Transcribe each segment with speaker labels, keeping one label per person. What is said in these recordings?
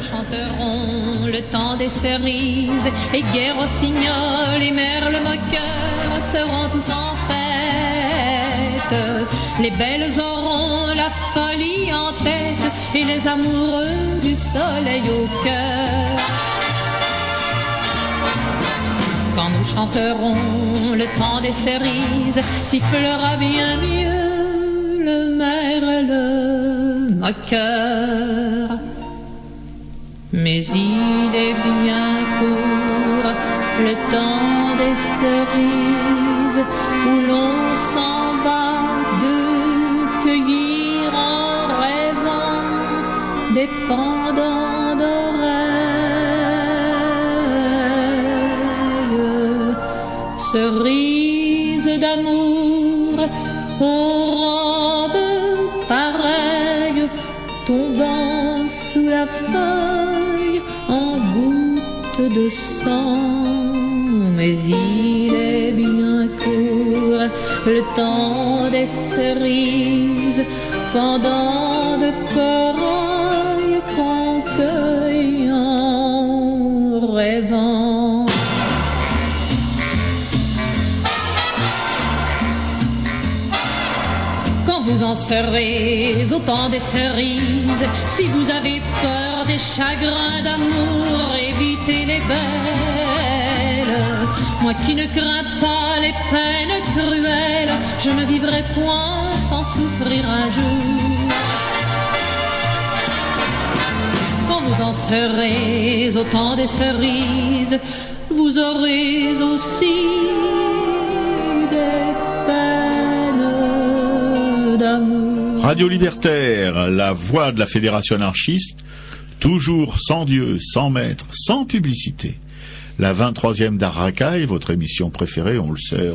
Speaker 1: chanterons le temps des cerises, et gai rossignol et merle moqueur seront tous en fête. Les belles auront la folie en tête, et les amoureux du soleil au cœur. Quand nous chanterons le temps des cerises, sifflera bien mieux le merle moqueur. Mais il est bien court le temps des cerises, où l'on s'en va de cueillir en rêvant des pendants d'oreilles. Cerises d'amour aux robes pareilles, tombant sous la feuille en gouttes de sang. Mais il est bien court le temps des cerises, pendant de corail qu'on cueille en rêvant. Quand vous en serez au temps des cerises, si vous avez peur des chagrins d'amour, évitez les belles. Moi qui ne crains pas les peines cruelles, je ne vivrai point sans souffrir un jour. Quand vous en serez au temps des cerises, vous aurez aussi des peines d'amour.
Speaker 2: Radio Libertaire, la voix de la Fédération anarchiste, toujours sans Dieu, sans maître, sans publicité. La 23e d'Arracaille, votre émission préférée, on le sait,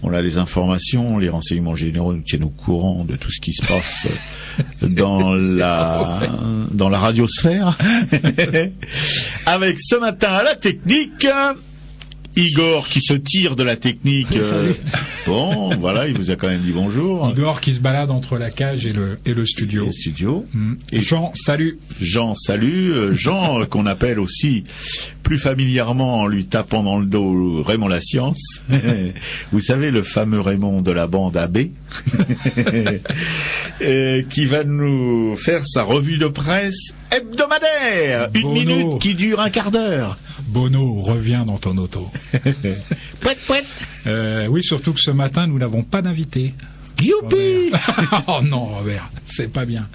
Speaker 2: on a les informations, les renseignements généraux nous tiennent au courant de tout ce qui se passe dans la radiosphère. Avec ce matin à la technique, Igor qui se tire de la technique. Bon, voilà, il vous a quand même dit bonjour.
Speaker 3: Igor qui se balade entre la cage et le studio. Et Jean, salut. Jean, salut.
Speaker 2: Jean, qu'on appelle aussi plus familièrement en lui tapant dans le dos Raymond la Science. Vous savez, le fameux Raymond de la bande AB, qui va nous faire sa revue de presse hebdomadaire.
Speaker 3: Bono.
Speaker 2: 1 minute qui dure un quart d'heure.
Speaker 3: Bono, reviens dans ton auto.
Speaker 2: Pouet, pouet.
Speaker 3: Oui, surtout que ce matin, nous n'avons pas d'invité.
Speaker 2: Youpi.
Speaker 3: Oh non, Robert, c'est pas bien.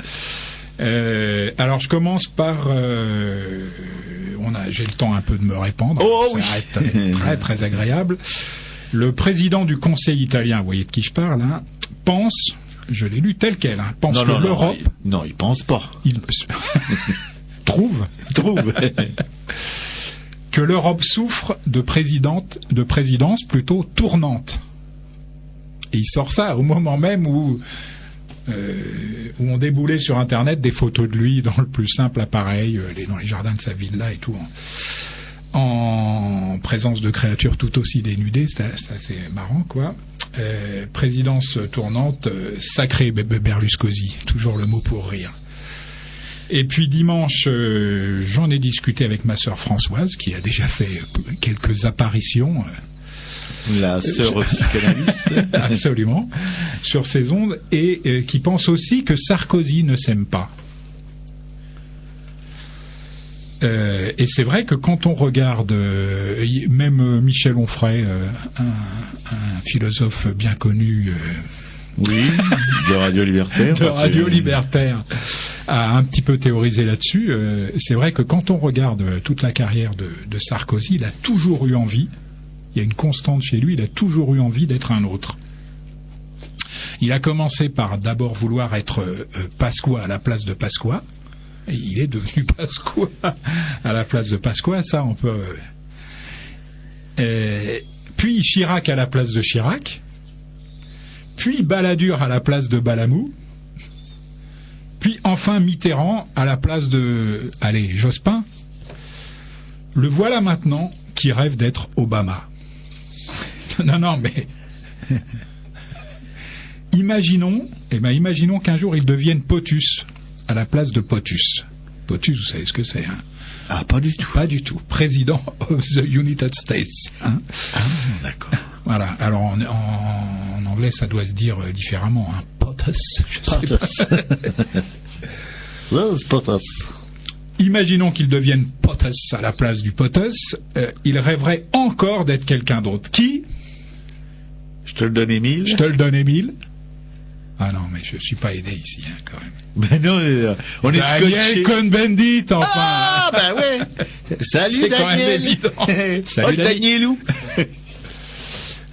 Speaker 3: Alors, je commence par... j'ai le temps un peu de me répandre.
Speaker 2: Oh
Speaker 3: ça
Speaker 2: oui.
Speaker 3: va être très, très agréable. Le président du Conseil italien, vous voyez de qui je parle, hein, pense, je l'ai lu tel quel, hein, pense que l'Europe...
Speaker 2: Non, il pense pas.
Speaker 3: Trouve que l'Europe souffre de présidence plutôt tournante. Et il sort ça au moment même où on déboulait sur Internet des photos de lui dans le plus simple appareil, dans les jardins de sa villa et tout, en présence de créatures tout aussi dénudées. C'est assez marrant, quoi. Présidence tournante, sacré Berlusconi, toujours le mot pour rire. Et puis dimanche, j'en ai discuté avec ma sœur Françoise, qui a déjà fait quelques apparitions.
Speaker 2: La sœur psychanalyste.
Speaker 3: Absolument. Sur ces ondes, et qui pense aussi que Sarkozy ne s'aime pas. Et c'est vrai que quand on regarde, même Michel Onfray, un philosophe bien connu...
Speaker 2: Oui, de Radio Libertaire.
Speaker 3: De Radio Libertaire a un petit peu théorisé là-dessus. C'est vrai que quand on regarde toute la carrière de Sarkozy, il a toujours eu envie, il y a une constante chez lui, il a toujours eu envie d'être un autre. Il a commencé par d'abord vouloir être Pasqua à la place de Pasqua, et il est devenu Pasqua à la place de Pasqua, ça on peut... Puis Chirac à la place de Chirac, puis Balladur à la place de Balamou, puis enfin Mitterrand à la place de, Jospin. Le voilà maintenant qui rêve d'être Obama. Non, mais imaginons qu'un jour il devienne POTUS à la place de POTUS. POTUS, vous savez ce que c'est, hein?
Speaker 2: Ah, pas du tout.
Speaker 3: Pas du tout. Président of the United States. Hein.
Speaker 2: Ah, d'accord.
Speaker 3: Voilà. Alors en anglais, ça doit se dire différemment. Hein. POTUS.
Speaker 2: POTUS. Those POTUS.
Speaker 3: Imaginons qu'il devienne POTUS à la place du POTUS. Il rêverait encore d'être quelqu'un d'autre. Qui?
Speaker 2: Je te le donne, Émile.
Speaker 3: Je te le donne, Émile. Ah non, mais je suis pas aidé ici, hein, quand même.
Speaker 2: Ben non, on est
Speaker 3: Daniel
Speaker 2: scotché.
Speaker 3: Cohn-Bendit, enfin.
Speaker 2: Ah, ben ouais. Salut,
Speaker 3: C'est quand même
Speaker 2: Daniel.
Speaker 3: évident. Salut,
Speaker 2: Danielou.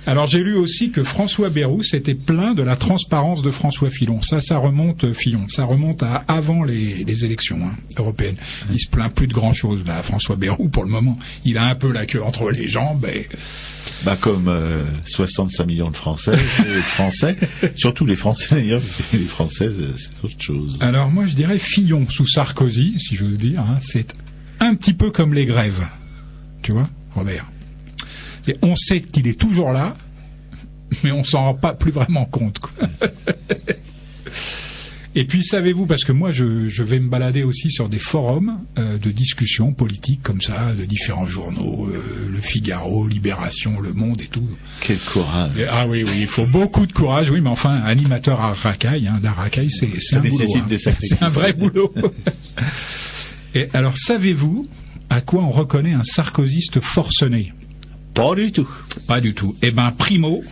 Speaker 3: Alors j'ai lu aussi que François Bayrou s'était plaint de la transparence de François Fillon. Ça remonte à avant les élections européennes. Il se plaint plus de grand chose là, François Bayrou pour le moment. Il a un peu la queue entre les jambes.
Speaker 2: Bah comme 65 millions de Français, surtout les Français d'ailleurs, parce que les Françaises c'est autre chose.
Speaker 3: Alors moi je dirais Fillon sous Sarkozy, si j'ose dire, hein, c'est un petit peu comme les grèves, tu vois, Robert. Et on sait qu'il est toujours là, mais on s'en rend pas plus vraiment compte, quoi. Et puis savez-vous, parce que moi je vais me balader aussi sur des forums de discussions politiques comme ça, de différents journaux, Le Figaro, Libération, Le Monde et tout.
Speaker 2: Quel courage.
Speaker 3: Ah oui, il faut beaucoup de courage, oui, mais enfin, animateur à Racaille, d'Aracaille, c'est un boulot.
Speaker 2: Des sacrifices.
Speaker 3: C'est un vrai boulot. Et alors, savez-vous à quoi on reconnaît un sarkozyste forcené?
Speaker 2: Pas du tout.
Speaker 3: Pas du tout. Eh ben, primo,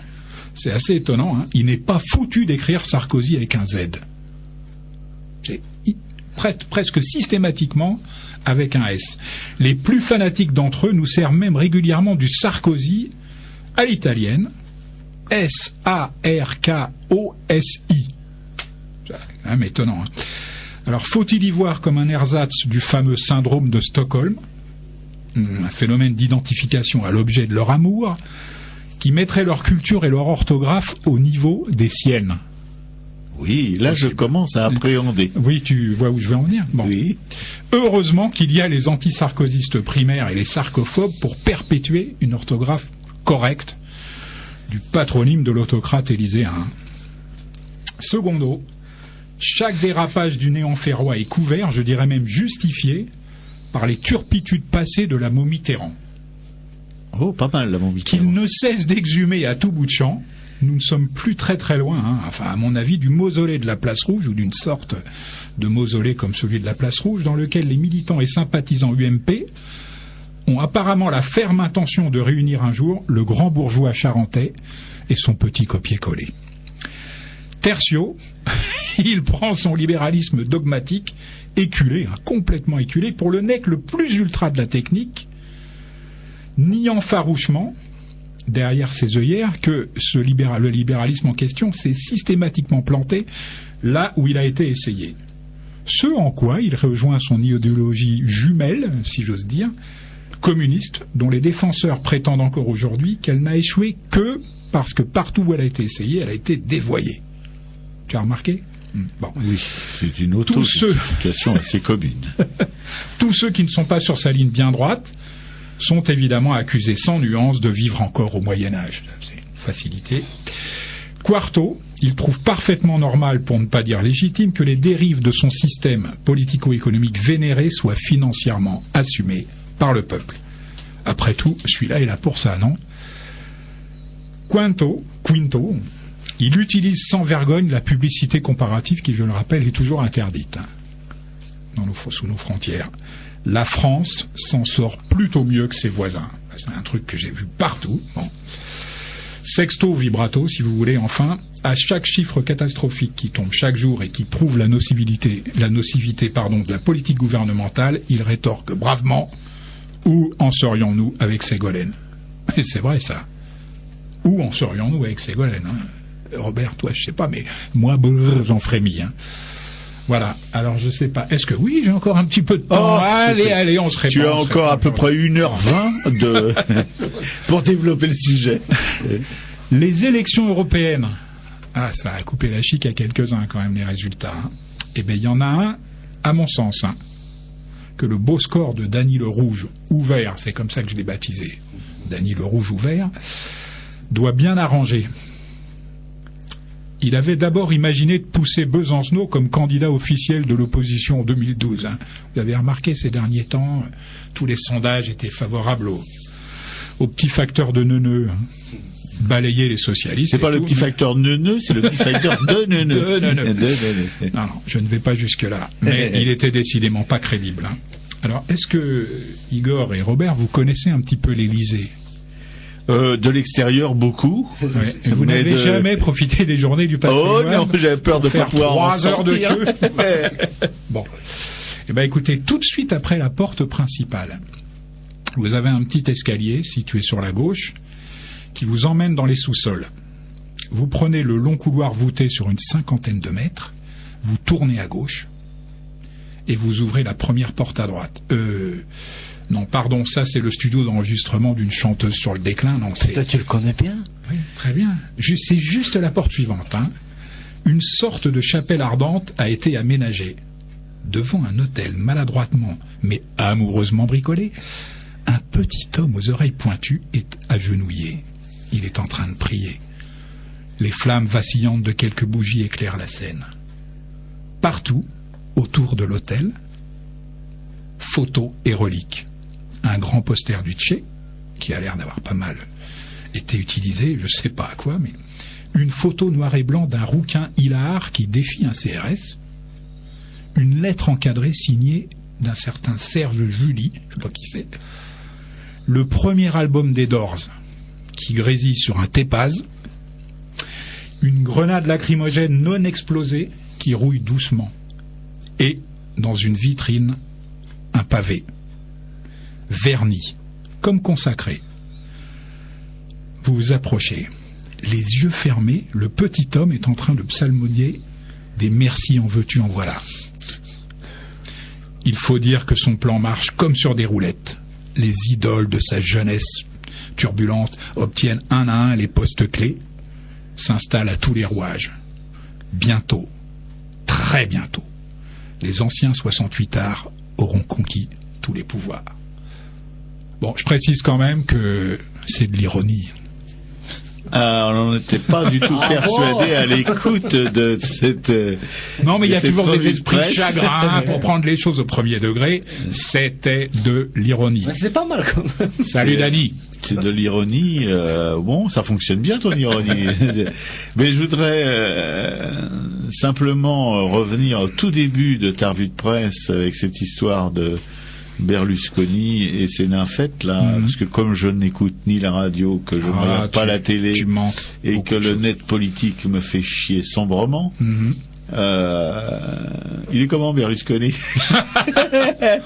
Speaker 3: c'est assez étonnant, hein, il n'est pas foutu d'écrire Sarkozy avec un Z. C'est presque systématiquement avec un S. Les plus fanatiques d'entre eux nous servent même régulièrement du Sarkozy à l'italienne, S-A-R-K-O-S-I. C'est quand même étonnant. Hein. Alors, faut-il y voir comme un ersatz du fameux syndrome de Stockholm, un phénomène d'identification à l'objet de leur amour, qui mettrait leur culture et leur orthographe au niveau des siennes?
Speaker 2: Oui, là je commence à appréhender.
Speaker 3: Oui, tu vois où je vais en venir. Bon.
Speaker 2: Oui.
Speaker 3: Heureusement qu'il y a les anti-sarkozystes primaires et les sarcophobes pour perpétuer une orthographe correcte du patronyme de l'autocrate élyséen. Secondo, chaque dérapage du néant ferrois est couvert, je dirais même justifié, par les turpitudes passées de la momie Mitterrand.
Speaker 2: Oh, pas mal la momie
Speaker 3: Qu'il ne cesse d'exhumer à tout bout de champ. Nous ne sommes plus très très loin, enfin à mon avis, du mausolée de la Place Rouge ou d'une sorte de mausolée comme celui de la Place Rouge dans lequel les militants et sympathisants UMP ont apparemment la ferme intention de réunir un jour le grand bourgeois charentais et son petit copier-coller. Tertio, il prend son libéralisme dogmatique, éculé, complètement éculé, pour le nec le plus ultra de la technique, niant farouchement derrière ses œillères que le libéralisme en question s'est systématiquement planté là où il a été essayé. Ce en quoi il rejoint son idéologie jumelle, si j'ose dire, communiste, dont les défenseurs prétendent encore aujourd'hui qu'elle n'a échoué que parce que partout où elle a été essayée, elle a été dévoyée. Tu as remarqué ? Bon.
Speaker 2: Oui, c'est une auto-justification assez commune.
Speaker 3: Tous ceux qui ne sont pas sur sa ligne bien droite sont évidemment accusés sans nuance de vivre encore au Moyen-Âge. C'est une facilité. Quarto, il trouve parfaitement normal, pour ne pas dire légitime, que les dérives de son système politico-économique vénéré soient financièrement assumées par le peuple. Après tout, celui-là est là pour ça, non ? Quinto, il utilise sans vergogne la publicité comparative qui, je le rappelle, est toujours interdite sous nos frontières. La France s'en sort plutôt mieux que ses voisins. C'est un truc que j'ai vu partout. Bon. Sexto vibrato, si vous voulez, enfin, à chaque chiffre catastrophique qui tombe chaque jour et qui prouve la nocivité de la politique gouvernementale, il rétorque bravement « Où en serions-nous avec Ségolène ?» Et c'est vrai, ça. Où en serions-nous avec Ségolène, Robert, toi, je sais pas, mais moi, j'en frémis, Voilà, alors je sais pas. Est-ce que oui, j'ai encore un petit peu de temps. Allez, on se répond.
Speaker 2: Tu as encore à peu près 1h20 pour développer le sujet.
Speaker 3: Les élections européennes. Ah, ça a coupé la chic à quelques-uns quand même, les résultats. Eh bien, il y en a un, à mon sens, que le beau score de Dany le Rouge ouvert, c'est comme ça que je l'ai baptisé, Dany le Rouge ouvert, doit bien arranger. Il avait d'abord imaginé de pousser Besancenot comme candidat officiel de l'opposition en 2012. Hein. Vous avez remarqué ces derniers temps, tous les sondages étaient favorables au petit facteur de neuneux. Hein. Balayer les socialistes.
Speaker 2: C'est pas le petit facteur neuneux, c'est le petit facteur de neuneux.
Speaker 3: Non, je ne vais pas jusque-là. Mais il était décidément pas crédible. Hein. Alors, est-ce que Igor et Robert, vous connaissez un petit peu l'Élysée ?
Speaker 2: De l'extérieur, beaucoup.
Speaker 3: Ouais. Vous n'avez jamais profité des journées du patrimoine?
Speaker 2: Oh non, j'avais peur de pas pouvoir
Speaker 3: 3 heures de queue. Bon. Eh ben, écoutez, tout de suite après la porte principale, vous avez un petit escalier situé sur la gauche qui vous emmène dans les sous-sols. Vous prenez le long couloir voûté sur une 50aine de mètres, vous tournez à gauche et vous ouvrez la première porte à droite. Non, pardon, ça c'est le studio d'enregistrement d'une chanteuse sur le déclin. Non, c'est...
Speaker 4: Toi, tu le connais bien?
Speaker 3: Oui, très bien. C'est juste la porte suivante. Hein. Une sorte de chapelle ardente a été aménagée. Devant un autel maladroitement, mais amoureusement bricolé, un petit homme aux oreilles pointues est agenouillé. Il est en train de prier. Les flammes vacillantes de quelques bougies éclairent la scène. Partout, autour de l'autel, photos et reliques. Un grand poster du Tché, qui a l'air d'avoir pas mal été utilisé, je ne sais pas à quoi, mais une photo noir et blanc d'un rouquin hilar qui défie un CRS, une lettre encadrée signée d'un certain Serge Julie, je ne sais pas qui c'est, le premier album des Doors, qui grésille sur un Tépaz, une grenade lacrymogène non explosée qui rouille doucement, et, dans une vitrine, un pavé, verni, comme consacré. Vous vous approchez. Les yeux fermés, le petit homme est en train de psalmodier des merci en veux-tu, en voilà. Il faut dire que son plan marche comme sur des roulettes. Les idoles de sa jeunesse turbulente obtiennent un à un les postes clés, s'installent à tous les rouages. Bientôt, très bientôt, les anciens 68ards auront conquis tous les pouvoirs. Bon, je précise quand même que c'est de l'ironie.
Speaker 2: Ah, on n'en était pas du tout persuadé à l'écoute de cette...
Speaker 3: Non, mais il y a toujours des esprits chagrins pour prendre les choses au premier degré. C'était de l'ironie.
Speaker 4: Mais c'était pas mal quand même.
Speaker 3: Salut Dany.
Speaker 2: C'est de l'ironie. Bon, ça fonctionne bien ton ironie. Mais je voudrais simplement revenir au tout début de ta revue de presse avec cette histoire de Berlusconi et ses nymphètes là, parce que comme je n'écoute ni la radio, que je ne regarde pas la télé, et que le net politique me fait chier sombrement, il est comment Berlusconi?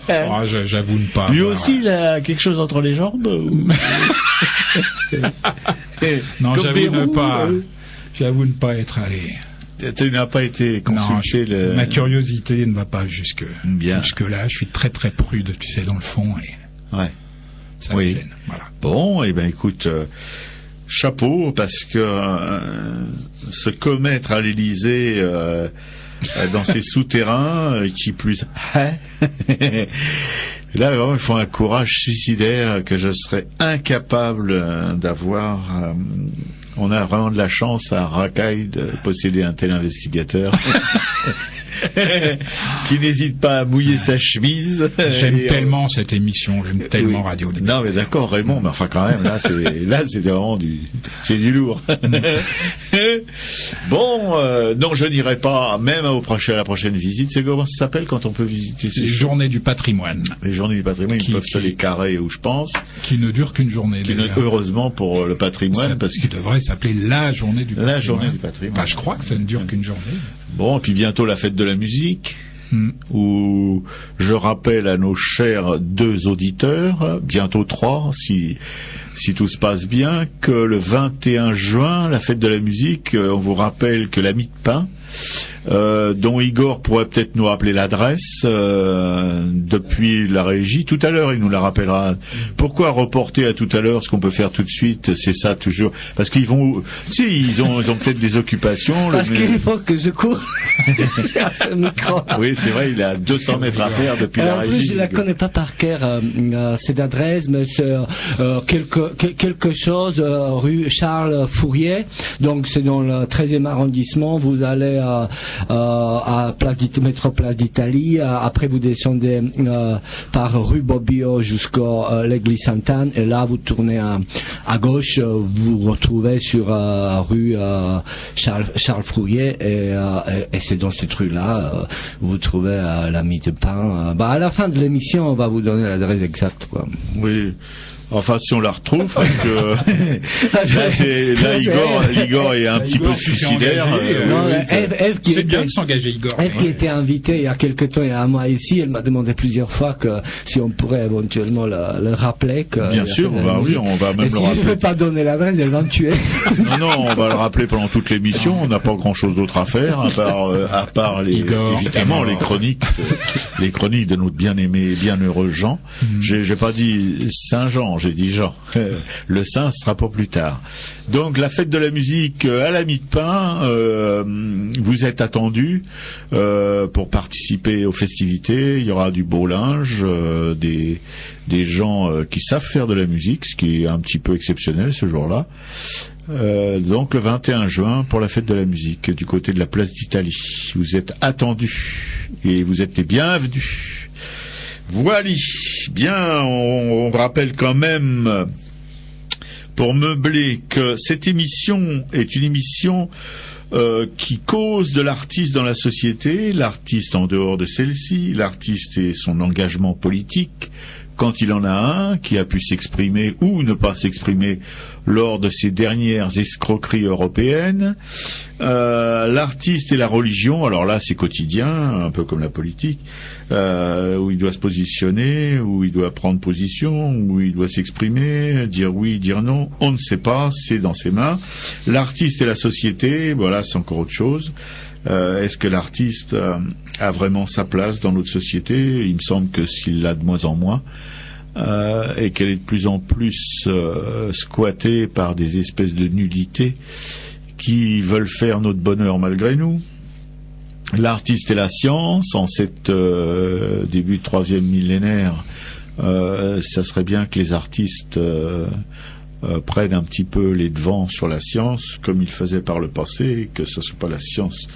Speaker 3: Oh, j'avoue ne pas.
Speaker 2: Lui aussi, il a quelque chose entre les jambes ou...
Speaker 3: Non, j'avoue ne pas être allé.
Speaker 2: Tu n'as pas été consulté.
Speaker 3: Non, ma curiosité ne va pas jusque là. Je suis très très prude, tu sais, dans le fond, et ça me gêne. Voilà.
Speaker 2: Bon, et ben écoute, chapeau, parce que se commettre à l'Élysée dans ces souterrains, qui plus là vraiment il faut un courage suicidaire que je serais incapable d'avoir. On a vraiment de la chance à Racaille de posséder un tel investigateur qui n'hésite pas à mouiller sa chemise.
Speaker 3: J'aime tellement cette émission, j'aime tellement Radio Liberté.
Speaker 2: Non mais d'accord Raymond, mais enfin quand même là c'était vraiment c'est du lourd. Bon, non je n'irai pas même à la prochaine visite. C'est comment ça s'appelle quand on peut visiter ces
Speaker 3: journées du patrimoine.
Speaker 2: Les journées du patrimoine, ils peuvent se les carrer où je pense.
Speaker 3: Qui ne durent qu'une journée.
Speaker 2: Heureusement pour le patrimoine, parce que
Speaker 3: devrait s'appeler la journée du patrimoine.
Speaker 2: La journée du patrimoine.
Speaker 3: Enfin, je crois que ça ne dure qu'une journée.
Speaker 2: Bon, et puis bientôt la fête de la musique, où je rappelle à nos chers 2 auditeurs, bientôt 3 si tout se passe bien, que le 21 juin, la fête de la musique, on vous rappelle que l'ami de pain dont Igor pourrait peut-être nous rappeler l'adresse depuis la régie. Tout à l'heure, il nous la rappellera. Pourquoi reporter à tout à l'heure ce qu'on peut faire tout de suite? C'est ça toujours. Parce qu'ils vont, ils ont peut-être des occupations.
Speaker 4: Parce qu'il faut que je cours à ce micro.
Speaker 2: Oui, c'est vrai, il a 200 mètres à faire depuis la régie.
Speaker 4: En plus, je la connais pas par cœur cette adresse, mais c'est quelque chose rue Charles Fourier. Donc c'est dans le 13e arrondissement. Vous allez à métro Place d'Italie. Après vous descendez par rue Bobbio jusqu'à l'église Sainte-Anne, et là vous tournez à gauche. Vous retrouvez sur rue Charles Fourier, et c'est dans cette rue-là vous trouvez la mie de pain. À la fin de l'émission, on va vous donner l'adresse exacte, quoi.
Speaker 2: Oui. Enfin, si on la retrouve, parce que là, Igor est un petit peu suicidaire.
Speaker 3: C'est bien de s'engager, Igor.
Speaker 4: Eve qui était invitée il y a quelque temps, il y a un mois ici, elle m'a demandé plusieurs fois que si on pourrait éventuellement le rappeler.
Speaker 2: Bien sûr, oui, on va même le rappeler.
Speaker 4: Si je ne peux pas donner l'adresse, elle va me tuer.
Speaker 2: Non, on va le rappeler pendant toute l'émission. On n'a pas grand-chose d'autre à faire, à part évidemment les chroniques de notre bien-aimé, bienheureux Jean. J'ai pas dit Saint-Jean. J'ai dit Jean. Le Saint sera pour plus tard. Donc la fête de la musique à la mie de pain, vous êtes attendus pour participer aux festivités. Il y aura du beau linge, des gens qui savent faire de la musique, ce qui est un petit peu exceptionnel ce jour-là. Donc le 21 juin pour la fête de la musique du côté de la place d'Italie. Vous êtes attendus et vous êtes les bienvenus. Voilà, bien, on rappelle quand même, pour meubler, que cette émission est une émission qui cause de l'artiste dans la société, l'artiste en dehors de celle-ci, l'artiste et son engagement politique, quand il en a un, qui a pu s'exprimer ou ne pas s'exprimer lors de ces dernières escroqueries européennes, l'artiste et la religion, alors là c'est quotidien, un peu comme la politique, où il doit se positionner, où il doit prendre position, où il doit s'exprimer, dire oui, dire non, on ne sait pas, c'est dans ses mains. L'artiste et la société, voilà, c'est encore autre chose. Est-ce que l'artiste a vraiment sa place dans notre société? Il me semble que s'il l'a de moins en moins, et qu'elle est de plus en plus squattée par des espèces de nullités qui veulent faire notre bonheur malgré nous. L'artiste et la science, en cette début de 3e millénaire, ça serait bien que les artistes prennent un petit peu les devants sur la science, comme ils faisaient par le passé, et que ce soit pas la science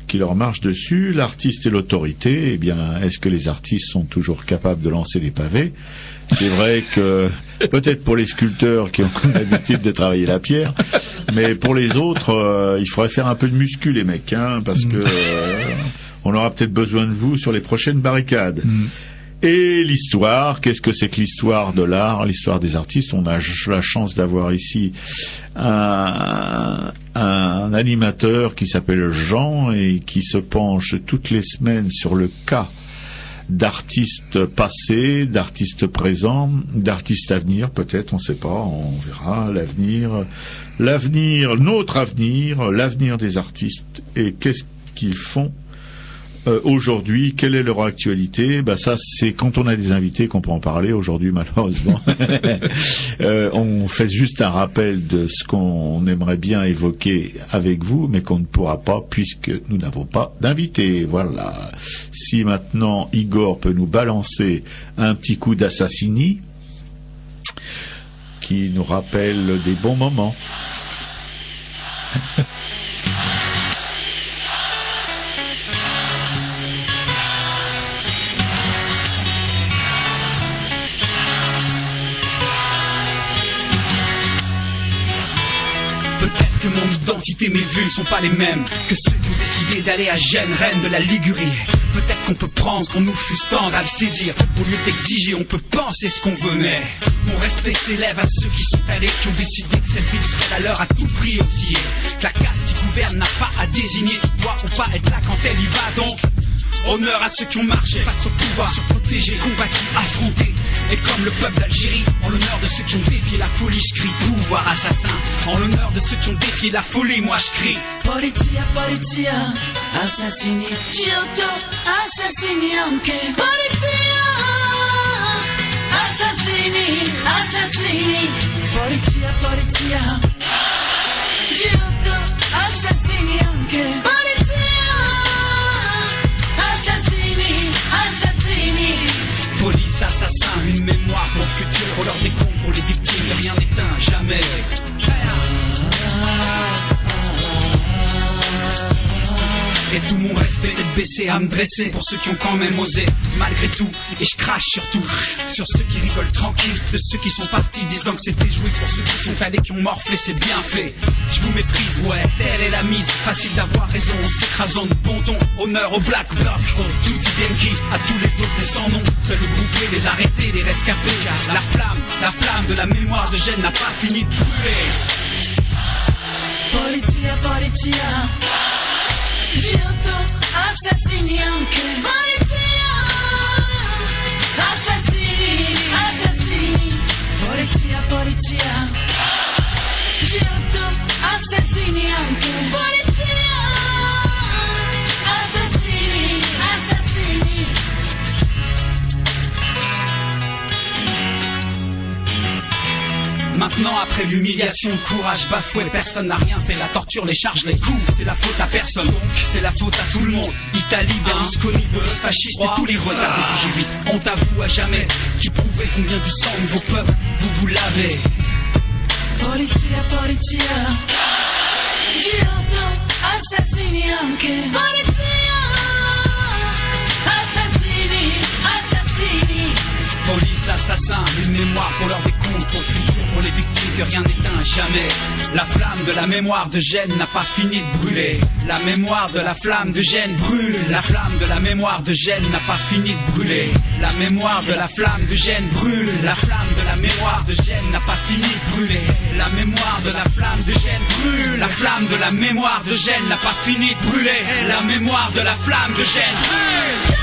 Speaker 2: qui leur marche dessus. L'artiste et l'autorité, eh bien, est-ce que les artistes sont toujours capables de lancer les pavés? C'est vrai que, peut-être pour les sculpteurs qui ont l'habitude de travailler la pierre, mais pour les autres, il faudrait faire un peu de muscu, les mecs, hein, parce que on aura peut-être besoin de vous sur les prochaines barricades. Et l'histoire, qu'est-ce que c'est que l'histoire de l'art, l'histoire des artistes? On a la chance d'avoir ici un animateur qui s'appelle Jean et qui se penche toutes les semaines sur le cas d'artistes passés, d'artistes présents, d'artistes à venir, peut-être, on ne sait pas, on verra, l'avenir, notre avenir, l'avenir des artistes, et qu'est-ce qu'ils font aujourd'hui, quelle est leur actualité? Ça, c'est quand on a des invités qu'on peut en parler. Aujourd'hui, malheureusement, on fait juste un rappel de ce qu'on aimerait bien évoquer avec vous, mais qu'on ne pourra pas puisque nous n'avons pas d'invités. Voilà. Si maintenant Igor peut nous balancer un petit coup d'Assassini qui nous rappelle des bons moments.
Speaker 5: Que mon identité, mes vues ne sont pas les mêmes que ceux qui ont décidé d'aller à Gênes, reine de la Ligurie. Peut-être qu'on peut prendre ce qu'on nous fuse tendre à le saisir. Au lieu d'exiger, on peut penser ce qu'on veut, mais mon respect s'élève à ceux qui sont allés, qui ont décidé que cette ville serait la leur à tout prix aussi. Que la caste qui gouverne n'a pas à désigner qui doit ou pas être là quand elle y va, donc honneur à ceux qui ont marché face au pouvoir, se protéger, combattu, affronté. Et comme le peuple d'Algérie. En l'honneur de ceux qui ont défié la folie, je crie pouvoir assassin. En l'honneur de ceux qui ont défié la folie, moi je crie
Speaker 6: Polizia, polizia, assassini, Giotto, assassini anche. Polizia, assassini, assassini. Polizia, polizia, Giotto, assassini anche. Polizia, assassini, assassini.
Speaker 5: police, assassin, une mémoire pour le futur. Pour leur décompte, pour les victimes, rien n'éteint jamais. Et tout mon respect d'être baissé à me dresser pour ceux qui ont quand même osé, malgré tout. Et je crache surtout sur ceux qui rigolent tranquille, de ceux qui sont partis disant que c'était joué. Pour ceux qui sont allés, qui ont morflé, c'est bien fait. Je vous méprise, ouais, telle est la mise. Facile d'avoir raison en s'écrasant de bon ton. Honneur au Black Bloc, oh, tutti bianchi, à tous les autres et sans nom. Seuls groupés, les arrêtés, les rescapés. Car la flamme de la mémoire de Gênes n'a pas fini de brûler.
Speaker 6: Polizia, polizia, Giotto, assassini anche. Polizia, assassini, assassini. Polizia, polizia, Giotto, assassini anche. Polizia, assassini, assassini.
Speaker 5: Maintenant après l'humiliation, le courage bafoué, personne n'a rien fait, la torture, les charges, les coups, c'est la faute à personne, donc c'est la faute à tout le monde. Italie, Berlusconi, Bolos fascistes et tous les retards du G8. On t'avoue à jamais, qui prouvait combien du sang de vos peuples, vous lavez.
Speaker 6: Polizia, polizia, Giotto, assassini anche. Polizia, assassini, assassini.
Speaker 5: Police, assassin, une mémoire pour leur décompte, pour le futur, pour les victimes que rien n'éteint jamais. La flamme de la mémoire de Gênes n'a pas fini de brûler. La mémoire de la flamme de Gênes brûle. La flamme de la mémoire de Gênes n'a pas fini de brûler. La mémoire de la flamme de Gênes brûle. La flamme de la mémoire de Gênes n'a pas fini de brûler. La mémoire de la flamme de Gênes brûle. La flamme de la mémoire de Gênes n'a pas fini de brûler. La mémoire de la flamme de Gênes brûle.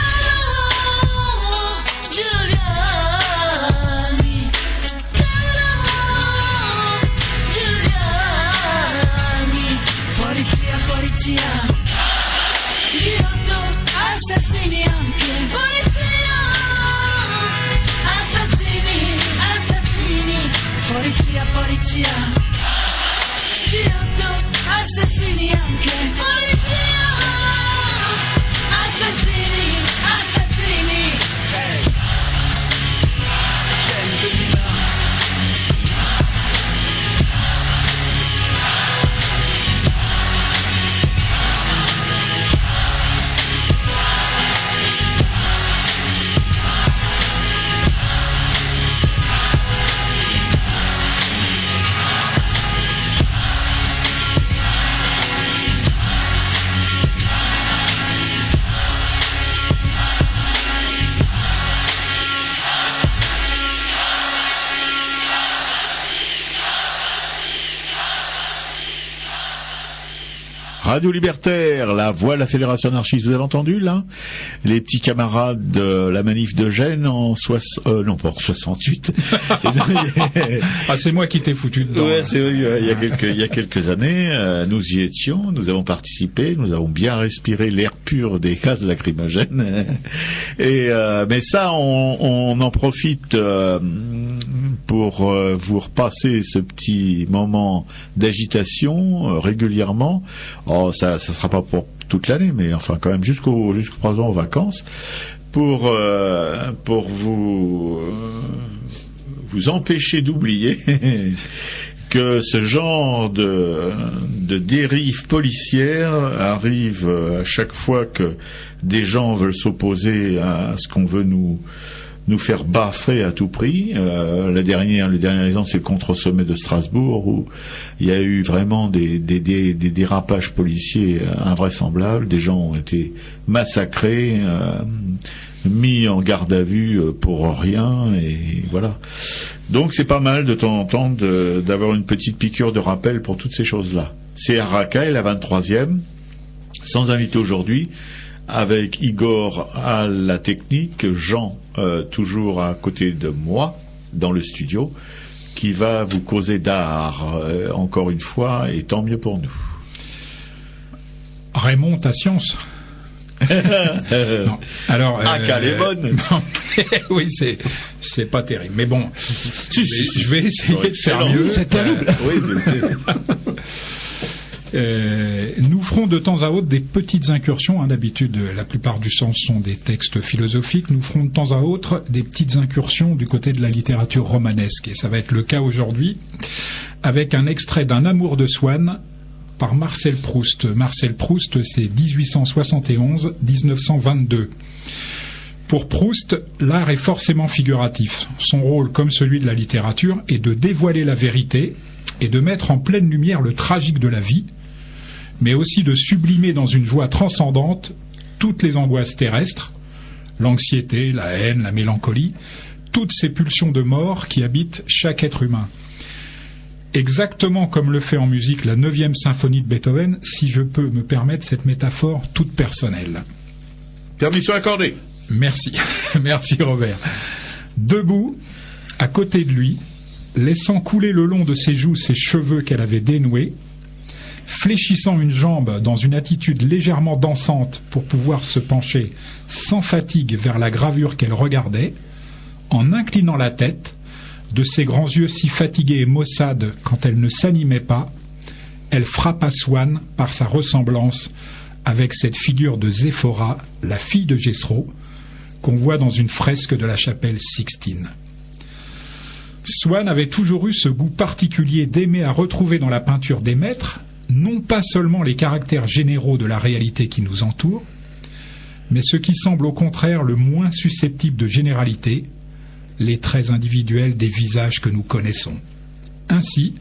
Speaker 6: Giotto, assassini anche. Polizia, assassini, assassini. Polizia, polizia, Giotto, assassini anche. Polizia, assassini, assassini.
Speaker 5: Gênes 2001.
Speaker 2: Radio Libertaire, la voix de la Fédération anarchiste. Vous avez entendu, là? Les petits camarades de la manif de Gênes en non, pas en 68.
Speaker 3: Ah, c'est moi qui t'ai foutu dedans.
Speaker 2: Ouais, c'est vrai, il y a quelques années, nous y étions, nous avons participé, nous avons bien respiré l'air pur des gaz lacrymogènes. Et, mais ça, on en profite, pour vous repasser ce petit moment d'agitation régulièrement. Oh, ça sera pas pour toute l'année, mais enfin quand même jusqu'au présent aux vacances, pour vous empêcher d'oublier que ce genre de dérive policière arrive à chaque fois que des gens veulent s'opposer à ce qu'on veut nous faire baffrer à tout prix. Le dernier exemple, c'est le contre-sommet de Strasbourg, où il y a eu vraiment des dérapages policiers invraisemblables. Des gens ont été massacrés, mis en garde à vue pour rien, et voilà. Donc c'est pas mal de temps en temps d'avoir une petite piqûre de rappel pour toutes ces choses-là. C'est Arakaï, la 23e, sans invité aujourd'hui, avec Igor à la technique, Jean toujours à côté de moi, dans le studio, qui va vous causer d'art, encore une fois, et tant mieux pour nous.
Speaker 3: Raymond, ta science. Non. Alors,
Speaker 2: qu'elle est bonne.
Speaker 3: Oui, c'est pas terrible. Mais bon, je vais essayer de faire mieux.
Speaker 4: C'est terrible.
Speaker 2: Oui, c'est terrible.
Speaker 3: Nous ferons de temps à autre des petites incursions. D'habitude, la plupart du sens sont des textes philosophiques. Nous ferons de temps à autre des petites incursions du côté de la littérature romanesque. Et ça va être le cas aujourd'hui, avec un extrait d'un Amour de Swann par Marcel Proust. Marcel Proust, c'est 1871-1922. Pour Proust, l'art est forcément figuratif. Son rôle, comme celui de la littérature, est de dévoiler la vérité et de mettre en pleine lumière le tragique de la vie, mais aussi de sublimer dans une joie transcendante toutes les angoisses terrestres, l'anxiété, la haine, la mélancolie, toutes ces pulsions de mort qui habitent chaque être humain. Exactement comme le fait en musique la 9e symphonie de Beethoven, si je peux me permettre cette métaphore toute personnelle.
Speaker 2: Permission accordée.
Speaker 3: Merci, merci Robert. Debout, à côté de lui, laissant couler le long de ses joues ses cheveux qu'elle avait dénoués, fléchissant une jambe dans une attitude légèrement dansante pour pouvoir se pencher sans fatigue vers la gravure qu'elle regardait, en inclinant la tête, de ses grands yeux si fatigués et maussades quand elle ne s'animait pas, elle frappa Swann par sa ressemblance avec cette figure de Zéphora, la fille de Jethro, qu'on voit dans une fresque de la chapelle Sixtine. Swann avait toujours eu ce goût particulier d'aimer à retrouver dans la peinture des maîtres, non pas seulement les caractères généraux de la réalité qui nous entoure, mais ce qui semble au contraire le moins susceptible de généralité, les traits individuels des visages que nous connaissons. Ainsi,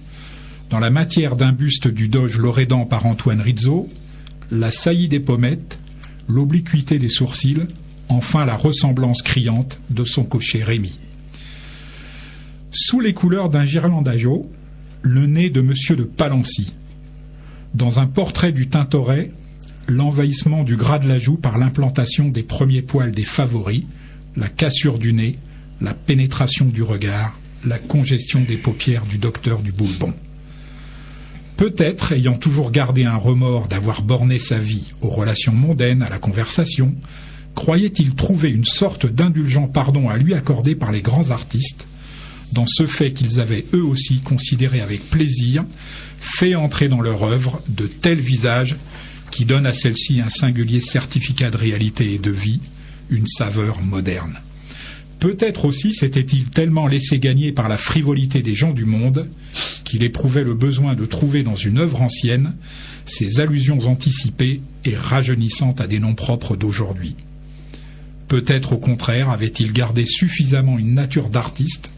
Speaker 3: dans la matière d'un buste du doge Loredan par Antoine Rizzo, la saillie des pommettes, l'obliquité des sourcils, enfin la ressemblance criante de son cocher Rémy. Sous les couleurs d'un Ghirlandajo, le nez de Monsieur de Palancy. Dans un portrait du Tintoret, l'envahissement du gras de la joue par l'implantation des premiers poils des favoris, la cassure du nez, la pénétration du regard, la congestion des paupières du docteur du Boulbon. Peut-être, ayant toujours gardé un remords d'avoir borné sa vie aux relations mondaines, à la conversation, croyait-il trouver une sorte d'indulgent pardon à lui accorder par les grands artistes, dans ce fait qu'ils avaient eux aussi considéré avec plaisir, fait entrer dans leur œuvre de tels visages qui donnent à celle-ci un singulier certificat de réalité et de vie, une saveur moderne. Peut-être aussi s'était-il tellement laissé gagner par la frivolité des gens du monde qu'il éprouvait le besoin de trouver dans une œuvre ancienne ces allusions anticipées et rajeunissantes à des noms propres d'aujourd'hui. Peut-être au contraire avait-il gardé suffisamment une nature d'artiste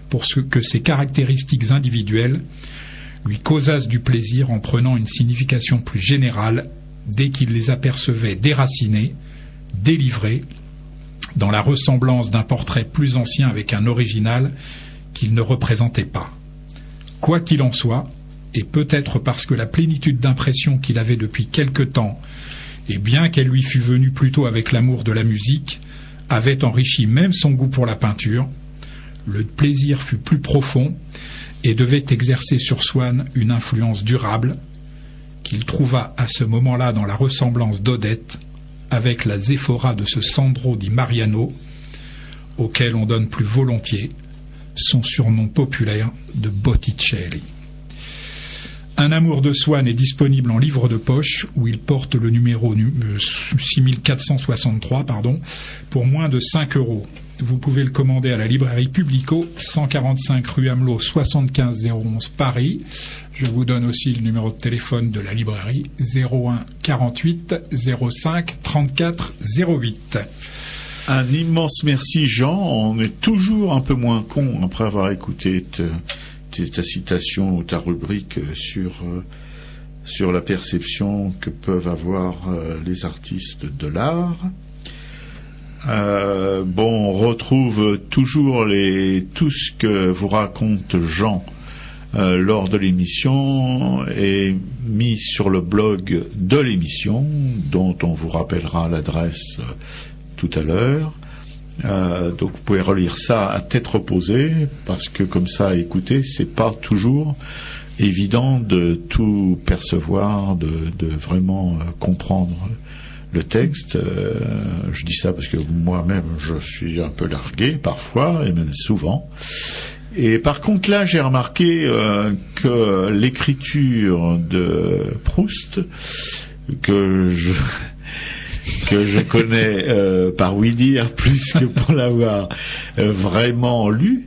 Speaker 3: pour que ses caractéristiques individuelles lui causassent du plaisir en prenant une signification plus générale dès qu'il les apercevait déracinés, délivrés, dans la ressemblance d'un portrait plus ancien avec un original qu'il ne représentait pas. Quoi qu'il en soit, et peut-être parce que la plénitude d'impression qu'il avait depuis quelque temps, et bien qu'elle lui fût venue plutôt avec l'amour de la musique, avait enrichi même son goût pour la peinture, le plaisir fut plus profond et devait exercer sur Swann une influence durable qu'il trouva à ce moment-là dans la ressemblance d'Odette avec la Zéphora de ce Sandro di Mariano, auquel on donne plus volontiers son surnom populaire de Botticelli. Un amour de Swann est disponible en livre de poche où il porte le numéro 6463 pour moins de 5 €. Vous pouvez le commander à la librairie Publico, 145 rue Amelot, 75 011 Paris. Je vous donne aussi le numéro de téléphone de la librairie, 01 48 05 34 08.
Speaker 2: Un immense merci Jean, on est toujours un peu moins con après avoir écouté ta citation ou ta rubrique sur la perception que peuvent avoir les artistes de l'art. On retrouve toujours tout ce que vous raconte Jean lors de l'émission est mis sur le blog de l'émission, dont on vous rappellera l'adresse tout à l'heure. Donc vous pouvez relire ça à tête reposée, parce que comme ça, écoutez, c'est pas toujours évident de tout percevoir, de vraiment comprendre le texte. Je dis ça parce que moi-même, je suis un peu largué parfois, et même souvent. Et par contre, là, j'ai remarqué que l'écriture de Proust, que je connais par ouï dire plus que pour l'avoir vraiment lu,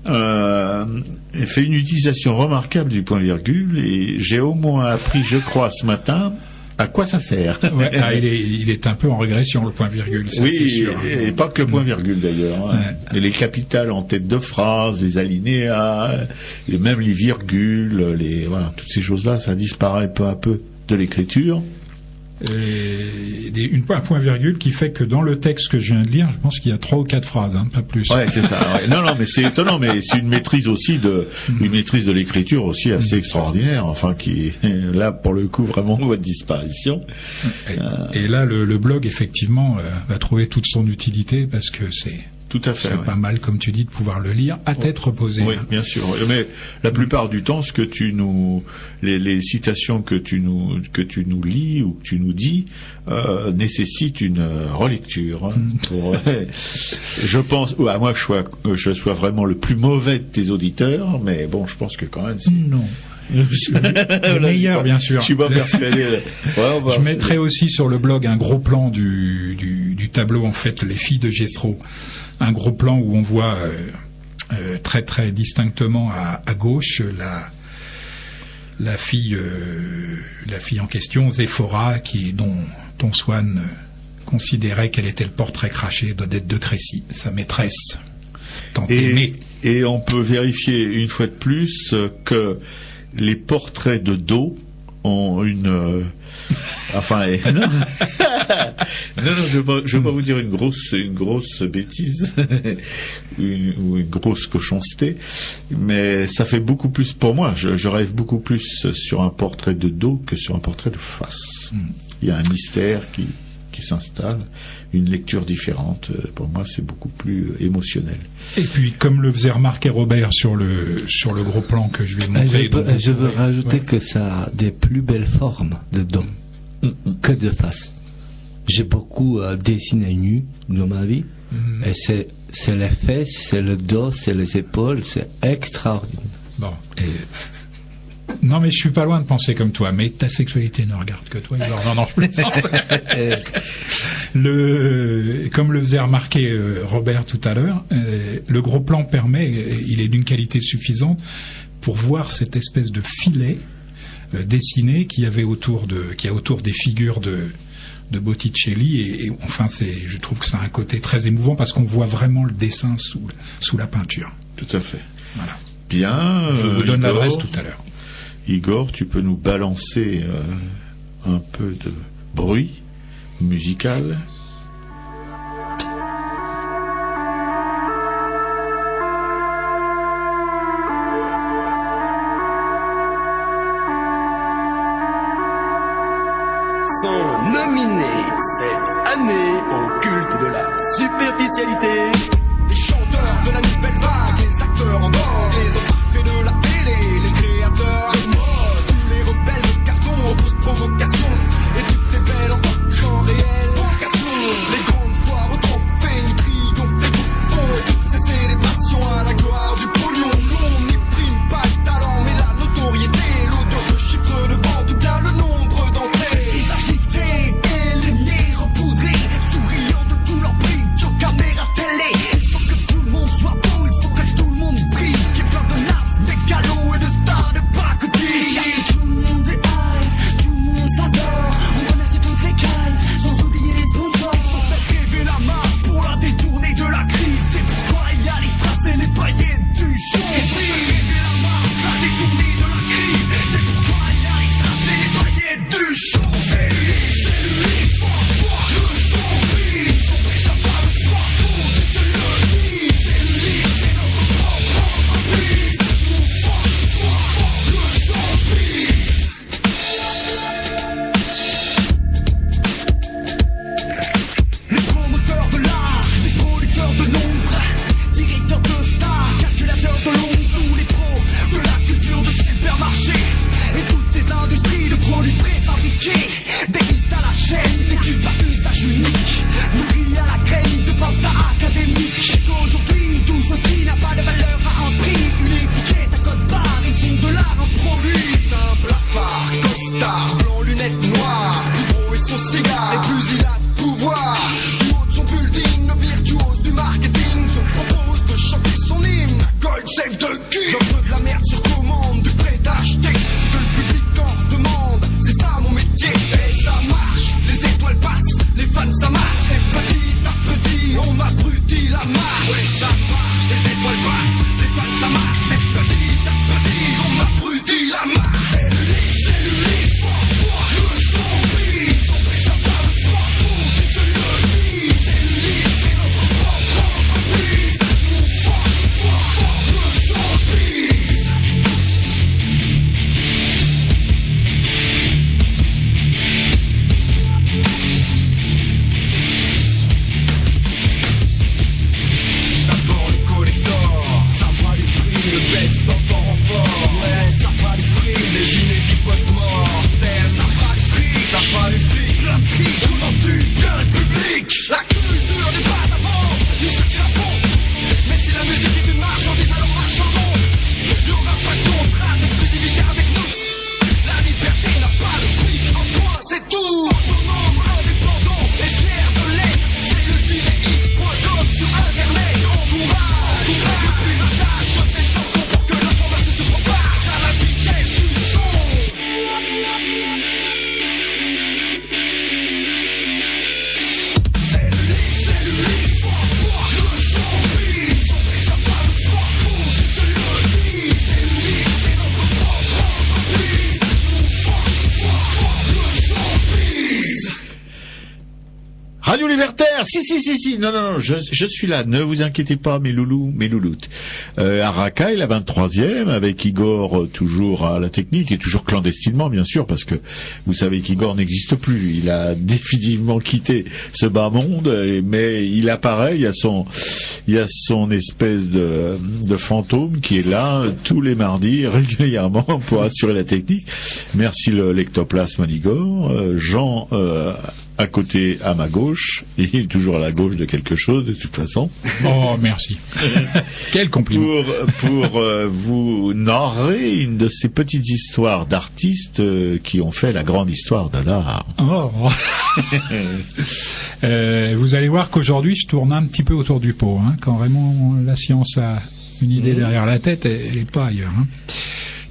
Speaker 2: fait une utilisation remarquable du point-virgule, et j'ai au moins appris, je crois, ce matin, à quoi ça sert.
Speaker 3: Ouais, il est un peu en régression, le point-virgule, ça,
Speaker 2: oui,
Speaker 3: c'est sûr.
Speaker 2: Et pas que le point-virgule d'ailleurs. Hein. Ouais. Et les capitales en tête de phrase, les alinéas, même les virgules, voilà, toutes ces choses-là, ça disparaît peu à peu de l'écriture.
Speaker 3: Un point-virgule qui fait que dans le texte que je viens de lire, je pense qu'il y a 3 ou 4 phrases, hein, pas plus.
Speaker 2: Ouais, c'est ça. Ouais. Non, mais c'est étonnant, mais c'est une maîtrise aussi une maîtrise de l'écriture aussi assez extraordinaire. Enfin, qui là pour le coup vraiment voie de disparition.
Speaker 3: Et là, le blog effectivement va trouver toute son utilité, parce que c'est
Speaker 2: tout à fait.
Speaker 3: C'est pas mal, comme tu dis, de pouvoir le lire à tête reposée.
Speaker 2: Oui, bien sûr. Mais la plupart du temps, les citations que tu nous lis ou que tu nous dis nécessitent une relecture. Hein, je pense, à moins que je sois vraiment le plus mauvais de tes auditeurs, mais bon, je pense que quand même.
Speaker 3: Non. Le meilleur, bien sûr.
Speaker 2: Je suis pas persuadé.
Speaker 3: Je mettrai aussi sur le blog un gros plan du tableau, en fait, Les filles de Gessereau. Un gros plan où on voit très très distinctement à gauche la fille en question, Zéphora, dont Swann considérait qu'elle était le portrait craché d'Odette de Crécy, sa maîtresse tant aimée.
Speaker 2: Et on peut vérifier une fois de plus que les portraits de dos ont une non, je veux pas vous dire une grosse bêtise ou une grosse cochonceté, mais ça fait beaucoup plus pour moi. Je rêve beaucoup plus sur un portrait de dos que sur un portrait de face. Il y a un mystère qui s'installe, une lecture différente. Pour moi, c'est beaucoup plus émotionnel.
Speaker 3: Et puis, comme le faisait remarquer Robert sur le gros plan que je lui ai montré...
Speaker 4: Je veux rajouter que ça a des plus belles formes de dos que de face. J'ai beaucoup dessiné nu dans ma vie, et c'est les fesses, c'est le dos, c'est les épaules, c'est extraordinaire.
Speaker 3: Bon, non, mais je suis pas loin de penser comme toi, mais ta sexualité ne regarde que toi. Non, je plaisante. Comme le faisait remarquer Robert tout à l'heure, le gros plan il est d'une qualité suffisante pour voir cette espèce de filet dessiné qu'il y avait autour des figures de Botticelli, et enfin je trouve que ça a un côté très émouvant, parce qu'on voit vraiment le dessin sous la peinture.
Speaker 2: Tout à fait.
Speaker 3: Voilà.
Speaker 2: Bien.
Speaker 3: Je vous donne l'adresse tout à l'heure.
Speaker 2: Igor, tu peux nous balancer un peu de bruit musical?
Speaker 7: Sont nominés cette année au culte de la superficialité les chanteurs de la nouvelle vague, les acteurs en vogue, les hommes parfaits de la télé, les créateurs de mode, tous les rebelles de carton aux fausses provocations, et toutes ces belles en tant réelle vocation, les grandes foires aux trophées, une triomphe bouffons, et toutes ces célébrations à la gloire du pognon. On n'y prime pas le talent, mais la notoriété, l'audience, le chiffre de vente, ou bien le nombre d'entrées. Ils agitaient, et les nez repoudrés, souriant de tout leur prix, aux caméras télé. c'est le best d'enfant en fort. Ouais, ça fera du fric, les inédits post-mortem. Ça fera du fric, ça fera du fric, plein de fric, on en tue bien le public. La culture n'est pas à vendre, ni ceux qui la font. Mais si la musique est une marchandise, alors marchandons. Il y aura pas de contrat d'exclusivité avec nous. La liberté n'a pas de prix, en point, c'est tout. Autonome, indépendant et fier de l'être. C'est le DX.com sur internet. Encourage, le piratage de ces chansons pour que l'information se propage à la vitesse du son. C'est lui, foire, le champi. Son déjà pas le foire fou, je te le dis. C'est lui, c'est notre propre entreprise. Foire, le champi.
Speaker 2: Radio Libertaire, si, non, je suis là, ne vous inquiétez pas, mes loulous, mes louloutes. Arakaï, la 23e, avec Igor toujours à la technique, et toujours clandestinement, bien sûr, parce que vous savez qu'Igor n'existe plus, il a définitivement quitté ce bas monde, mais il apparaît, il y a son espèce de fantôme qui est là tous les mardis, régulièrement, pour assurer la technique. Merci le lectoplasme d'Igor, Jean, à côté, à ma gauche, et il est toujours à la gauche de quelque chose, de toute façon.
Speaker 3: Oh, merci. Quel compliment.
Speaker 2: Pour vous narrer une de ces petites histoires d'artistes qui ont fait la grande histoire de l'art.
Speaker 3: Oh. Vous allez voir qu'aujourd'hui, je tourne un petit peu autour du pot. Hein. Quand vraiment la science a une idée derrière la tête, elle n'est pas ailleurs. Hein.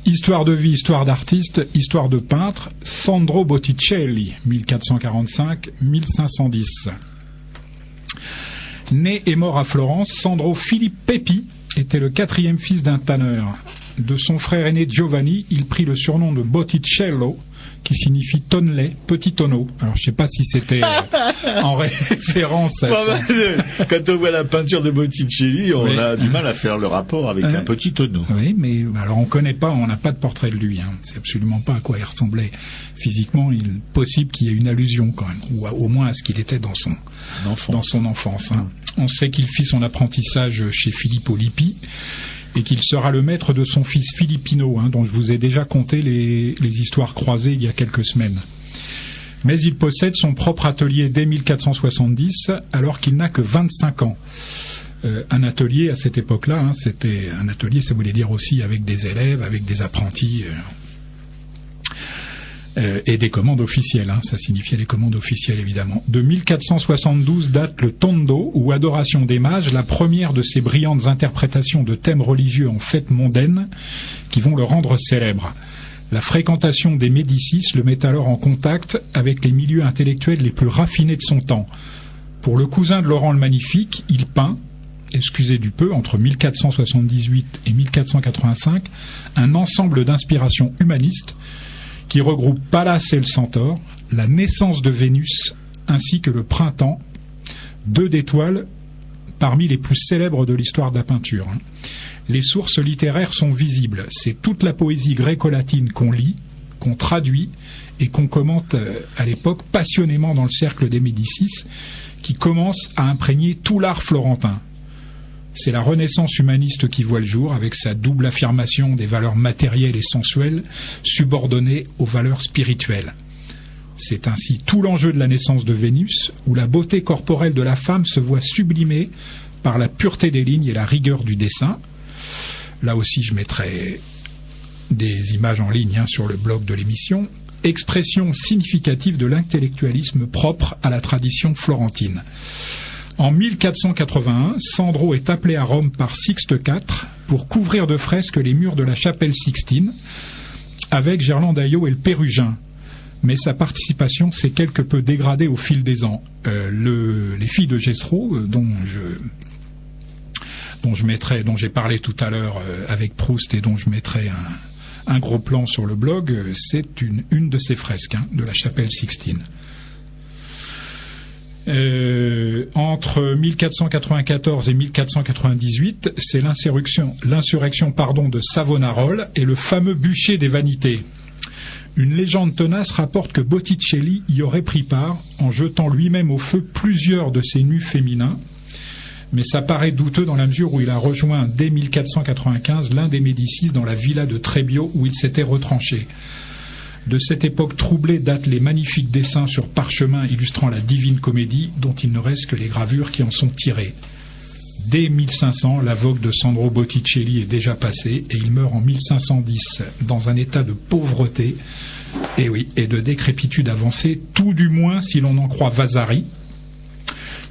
Speaker 3: Histoire de vie, histoire d'artiste, histoire de peintre, Sandro Botticelli, 1445-1510. Né et mort à Florence, Sandro Filippo Peppi était le 4e fils d'un tanneur. De son frère aîné Giovanni, il prit le surnom de Botticello, qui signifie tonnelet, petit tonneau. Alors je sais pas si c'était en référence à
Speaker 2: Quand on voit la peinture de Botticelli, on a du mal à faire le rapport avec un petit tonneau.
Speaker 3: Oui, mais alors on connaît pas, on n'a pas de portrait de lui. Hein. C'est absolument pas à quoi il ressemblait physiquement. Il est possible qu'il y ait une allusion quand même, ou au moins à ce qu'il était dans son enfance. Hein. On sait qu'il fit son apprentissage chez Filippo Lippi, et qu'il sera le maître de son fils Filippino, dont je vous ai déjà conté les histoires croisées il y a quelques semaines. Mais il possède son propre atelier dès 1470, alors qu'il n'a que 25 ans. Un atelier, à cette époque-là, c'était un atelier, ça voulait dire aussi avec des élèves, avec des apprentis, et des commandes officielles, ça signifiait les commandes officielles évidemment. De 1472 date le Tondo, ou Adoration des mages, la première de ces brillantes interprétations de thèmes religieux en fêtes mondaines qui vont le rendre célèbre. La fréquentation des Médicis le met alors en contact avec les milieux intellectuels les plus raffinés de son temps. Pour le cousin de Laurent le Magnifique, il peint, excusez du peu, entre 1478 et 1485, un ensemble d'inspirations humanistes qui regroupe Pallas et le Centaure, la naissance de Vénus, ainsi que le printemps, 2 d'étoiles parmi les plus célèbres de l'histoire de la peinture. Les sources littéraires sont visibles. C'est toute la poésie gréco-latine qu'on lit, qu'on traduit et qu'on commente à l'époque passionnément dans le cercle des Médicis, qui commence à imprégner tout l'art florentin. C'est la Renaissance humaniste qui voit le jour, avec sa double affirmation des valeurs matérielles et sensuelles subordonnées aux valeurs spirituelles. C'est ainsi tout l'enjeu de la naissance de Vénus, où la beauté corporelle de la femme se voit sublimée par la pureté des lignes et la rigueur du dessin. Là aussi, je mettrai des images en ligne sur le blog de l'émission. Expression significative de l'intellectualisme propre à la tradition florentine. En 1481, Sandro est appelé à Rome par Sixte IV pour couvrir de fresques les murs de la chapelle Sixtine avec Ghirlandaio et le Pérugin. Mais sa participation s'est quelque peu dégradée au fil des ans. Les filles de Gesro, dont j'ai parlé tout à l'heure avec Proust et dont je mettrai un gros plan sur le blog, c'est une de ces fresques de la chapelle Sixtine. Entre 1494 et 1498, c'est l'insurrection de Savonarola et le fameux bûcher des vanités. Une légende tenace rapporte que Botticelli y aurait pris part en jetant lui-même au feu plusieurs de ses nus féminins, mais ça paraît douteux dans la mesure où il a rejoint dès 1495 l'un des Médicis dans la villa de Trebbio où il s'était retranché. De cette époque troublée datent les magnifiques dessins sur parchemin illustrant la Divine Comédie, dont il ne reste que les gravures qui en sont tirées. Dès 1500, la vogue de Sandro Botticelli est déjà passée et il meurt en 1510 dans un état de pauvreté et de décrépitude avancée, tout du moins si l'on en croit Vasari,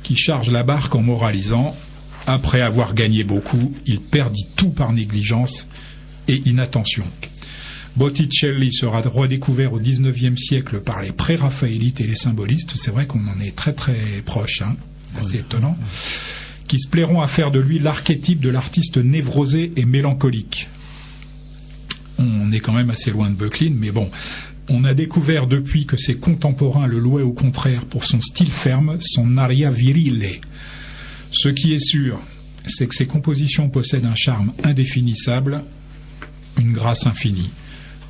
Speaker 3: qui charge la barque en moralisant « Après avoir gagné beaucoup, il perdit tout par négligence et inattention ». Botticelli sera redécouvert au XIXe siècle par les pré-raphaélites et les symbolistes. C'est vrai qu'on en est très très proche, hein, assez étonnant, qui se plairont à faire de lui l'archétype de l'artiste névrosé et mélancolique. On est quand même assez loin de Böcklin, mais bon, on a découvert depuis que ses contemporains le louaient au contraire pour son style ferme, son aria virile. Ce qui est sûr, c'est que ses compositions possèdent un charme indéfinissable, une grâce infinie.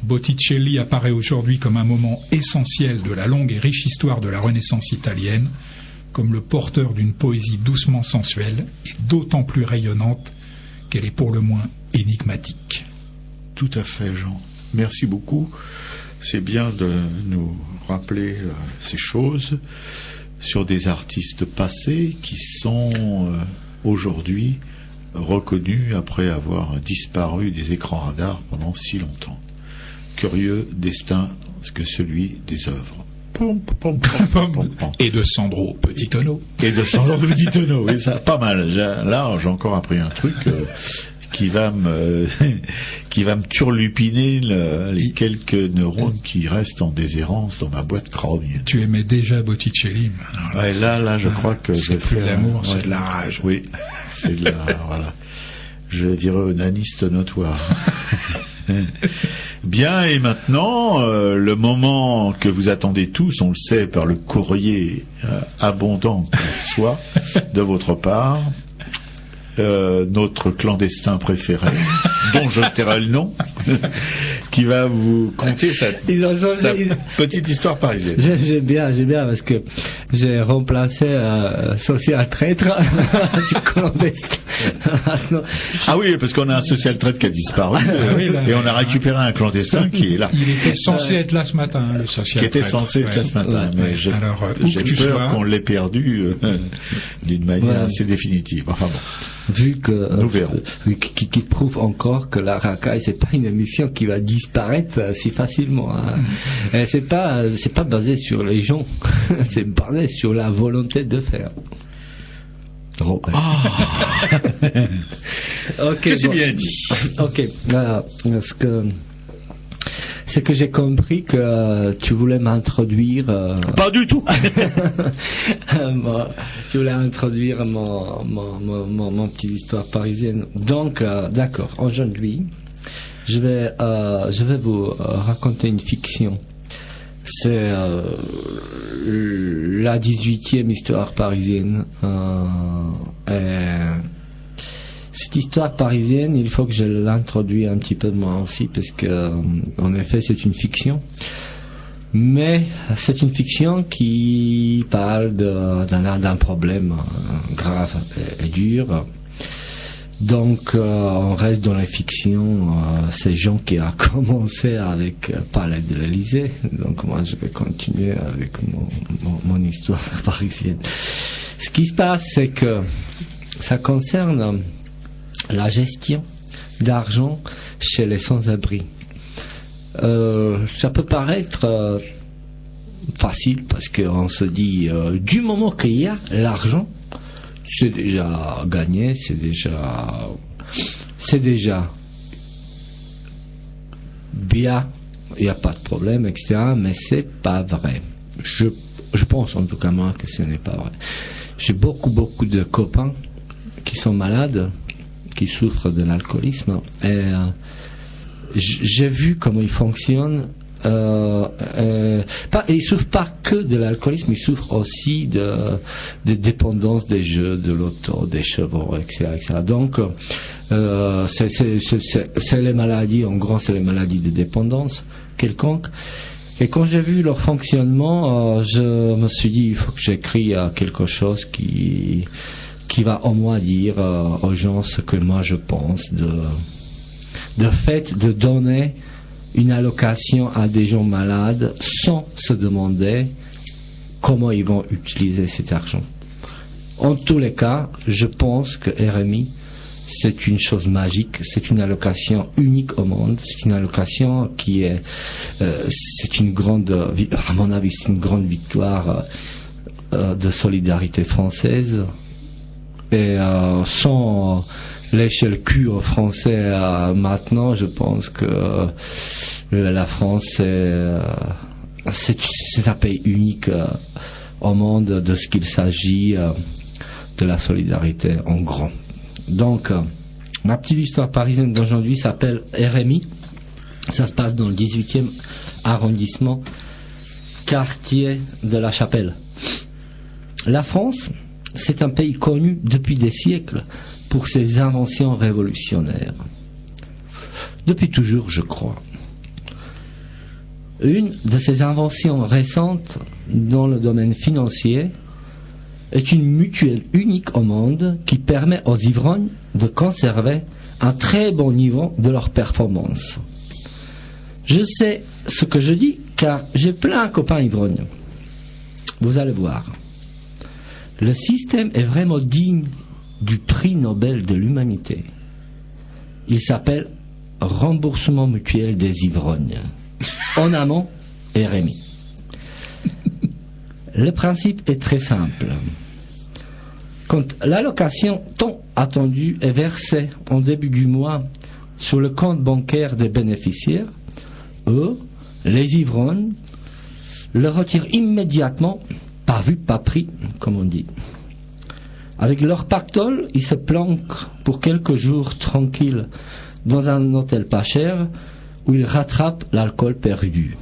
Speaker 3: Botticelli apparaît aujourd'hui comme un moment essentiel de la longue et riche histoire de la Renaissance italienne, comme le porteur d'une poésie doucement sensuelle et d'autant plus rayonnante qu'elle est pour le moins énigmatique.
Speaker 2: Tout à fait, Jean. Merci beaucoup. C'est bien de nous rappeler ces choses sur des artistes passés qui sont aujourd'hui reconnus après avoir disparu des écrans radars pendant si longtemps. Curieux destin que celui des œuvres.
Speaker 3: Et de Sandro Petit-Tonneau.
Speaker 2: Et de Sandro Petit-Tonneau, oui, ça, pas mal. Là, j'ai encore appris un truc qui va me turlupiner les quelques neurones qui restent en déshérence dans ma boîte crânienne.
Speaker 3: Tu aimais déjà Botticelli.
Speaker 2: Ouais, là, je crois que
Speaker 3: c'est plus de l'amour, c'est de la rage.
Speaker 2: Oui, c'est de la, voilà. Je dirais onaniste notoire. Bien, et maintenant, le moment que vous attendez tous, on le sait par le courrier abondant qu'on reçoit de votre part, notre clandestin préféré, dont je tairai le nom, qui va vous conter sa petite histoire parisienne.
Speaker 4: J'aime bien parce que j'ai remplacé social traître sur clandestin.
Speaker 2: Ah oui, parce qu'on a un social traître qui a disparu et on a récupéré un clandestin qui est là.
Speaker 3: Il était censé être là ce matin, le social traître.
Speaker 2: Qui était censé être là ce matin, mais j'ai peur qu'on l'ait perdu d'une manière assez définitive. Enfin bon.
Speaker 4: Vu que
Speaker 2: nous verrons.
Speaker 4: Qui prouve encore que la racaille c'est pas une émission qui va disparaître si facilement. Hein. C'est pas basé sur les gens, c'est basé sur la volonté de faire.
Speaker 2: Ok, c'est bien dit.
Speaker 4: Ok, c'est que j'ai compris que tu voulais m'introduire.
Speaker 2: Pas du tout.
Speaker 4: Tu voulais introduire mon petite histoire parisienne. Donc, d'accord. Aujourd'hui, je vais vous raconter une fiction. C'est la 18e histoire parisienne. Cette histoire parisienne, il faut que je l'introduise un petit peu moi aussi, parce que, en effet, c'est une fiction. Mais c'est une fiction qui parle d'un problème grave et dur. Donc, on reste dans la fiction. C'est Jean qui a commencé avec Palais de l'Élysée. Donc, moi, je vais continuer avec mon histoire parisienne. Ce qui se passe, c'est que ça concerne la gestion d'argent chez les sans-abri. Ça peut paraître facile parce qu'on se dit du moment qu'il y a l'argent, c'est déjà gagné, c'est déjà bien, il n'y a pas de problème, etc. Mais c'est pas vrai. Je pense en tout cas moi que ce n'est pas vrai. J'ai beaucoup de copains qui sont malades, qui souffrent de l'alcoolisme, et j'ai vu comment ils fonctionnent. Ils souffrent pas que de l'alcoolisme, ils souffrent aussi de dépendance des jeux, de l'auto, des chevaux, etc. Donc, c'est les maladies, en gros, c'est les maladies de dépendance quelconque. Et quand j'ai vu leur fonctionnement, je me suis dit, il faut que j'écris quelque chose qui qui va au moins dire aux gens ce que moi je pense de fait de donner une allocation à des gens malades sans se demander comment ils vont utiliser cet argent. En tous les cas, je pense que RMI, c'est une chose magique, c'est une allocation unique au monde, c'est une allocation qui est, c'est une grande, à mon avis, c'est une grande victoire de solidarité française. Et sans lécher le cul aux Français maintenant, je pense que la France c'est un pays unique au monde de ce qu'il s'agit de la solidarité en grand. Donc, ma petite histoire parisienne d'aujourd'hui s'appelle RMI. Ça se passe dans le 18e arrondissement, quartier de la Chapelle. La France, c'est un pays connu depuis des siècles pour ses inventions révolutionnaires. Depuis toujours, je crois. Une de ces inventions récentes dans le domaine financier est une mutuelle unique au monde qui permet aux ivrognes de conserver un très bon niveau de leur performance. Je sais ce que je dis car j'ai plein de copains ivrognes. Vous allez voir. Le système est vraiment digne du prix Nobel de l'humanité. Il s'appelle remboursement mutuel des ivrognes. En amont, RMI. Le principe est très simple. Quand l'allocation tant attendue est versée en début du mois sur le compte bancaire des bénéficiaires, eux, les ivrognes, le retirent immédiatement, pas vu, pas pris, comme on dit. Avec leur pactole, ils se planquent pour quelques jours tranquilles dans un hôtel pas cher où ils rattrapent l'alcool perdu.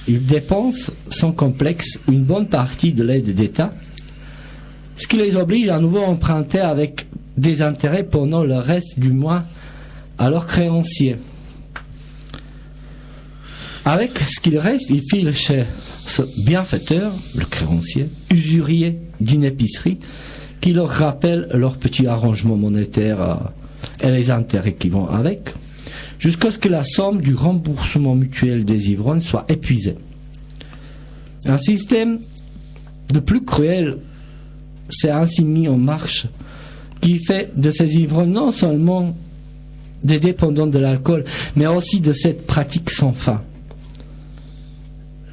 Speaker 4: Ils dépensent sans complexe une bonne partie de l'aide d'État, ce qui les oblige à nouveau emprunter avec des intérêts pendant le reste du mois à leurs créanciers. Avec ce qu'il reste, ils filent chez ce bienfaiteur, le créancier, usurier d'une épicerie, qui leur rappelle leur petit arrangement monétaire et les intérêts qui vont avec, jusqu'à ce que la somme du remboursement mutuel des ivrognes soit épuisée. Un système de plus cruel s'est ainsi mis en marche, qui fait de ces ivrognes non seulement des dépendants de l'alcool, mais aussi de cette pratique sans fin.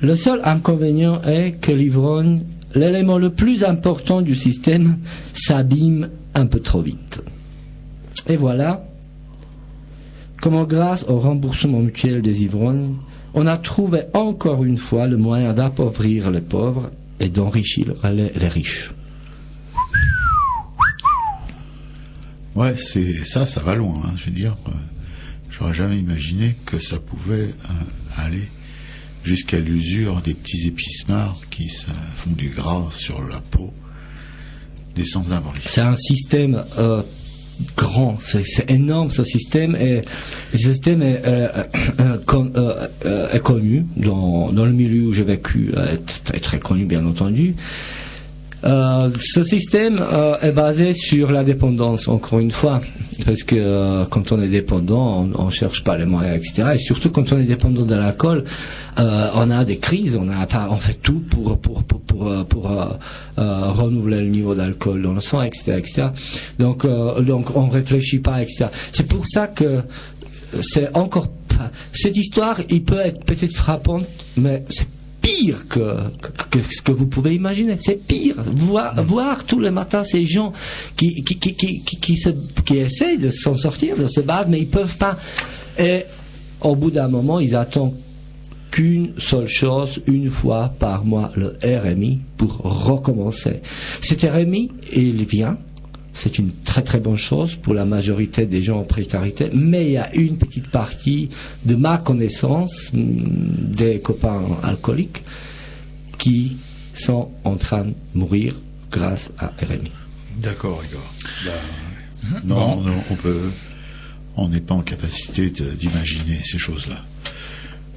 Speaker 4: Le seul inconvénient est que l'ivrogne, l'élément le plus important du système, s'abîme un peu trop vite. Et voilà comment, grâce au remboursement mutuel des ivrognes, on a trouvé encore une fois le moyen d'appauvrir les pauvres et d'enrichir les riches.
Speaker 2: Ouais, ça va loin, hein. Je veux dire, j'aurais jamais imaginé que ça pouvait aller jusqu'à l'usure des petits épismards qui font du gras sur la peau des sans-abri.
Speaker 4: C'est un système grand, c'est énorme ce système, et ce système est connu dans le milieu où j'ai vécu, est très connu bien entendu. Ce système est basé sur la dépendance, encore une fois, parce que quand on est dépendant, on cherche pas les moyens, etc. Et surtout quand on est dépendant de l'alcool, on a des crises, on fait tout pour renouveler le niveau d'alcool dans le sang, etc., etc. Donc on réfléchit pas, etc. C'est pour ça que c'est encore cette histoire, il peut être peut-être frappante, mais c'est pire que ce que vous pouvez imaginer. C'est pire. Voir tous les matins ces gens qui essayent de s'en sortir, de se battre, mais ils peuvent pas. Et au bout d'un moment, ils attendent qu'une seule chose, une fois par mois, le RMI, pour recommencer. Cet RMI, il vient. C'est une très très bonne chose pour la majorité des gens en précarité, mais il y a une petite partie de ma connaissance, des copains alcooliques, qui sont en train de mourir grâce à RMI.
Speaker 2: D'accord, Igor. Non, on n'est pas en capacité d'imaginer ces choses-là.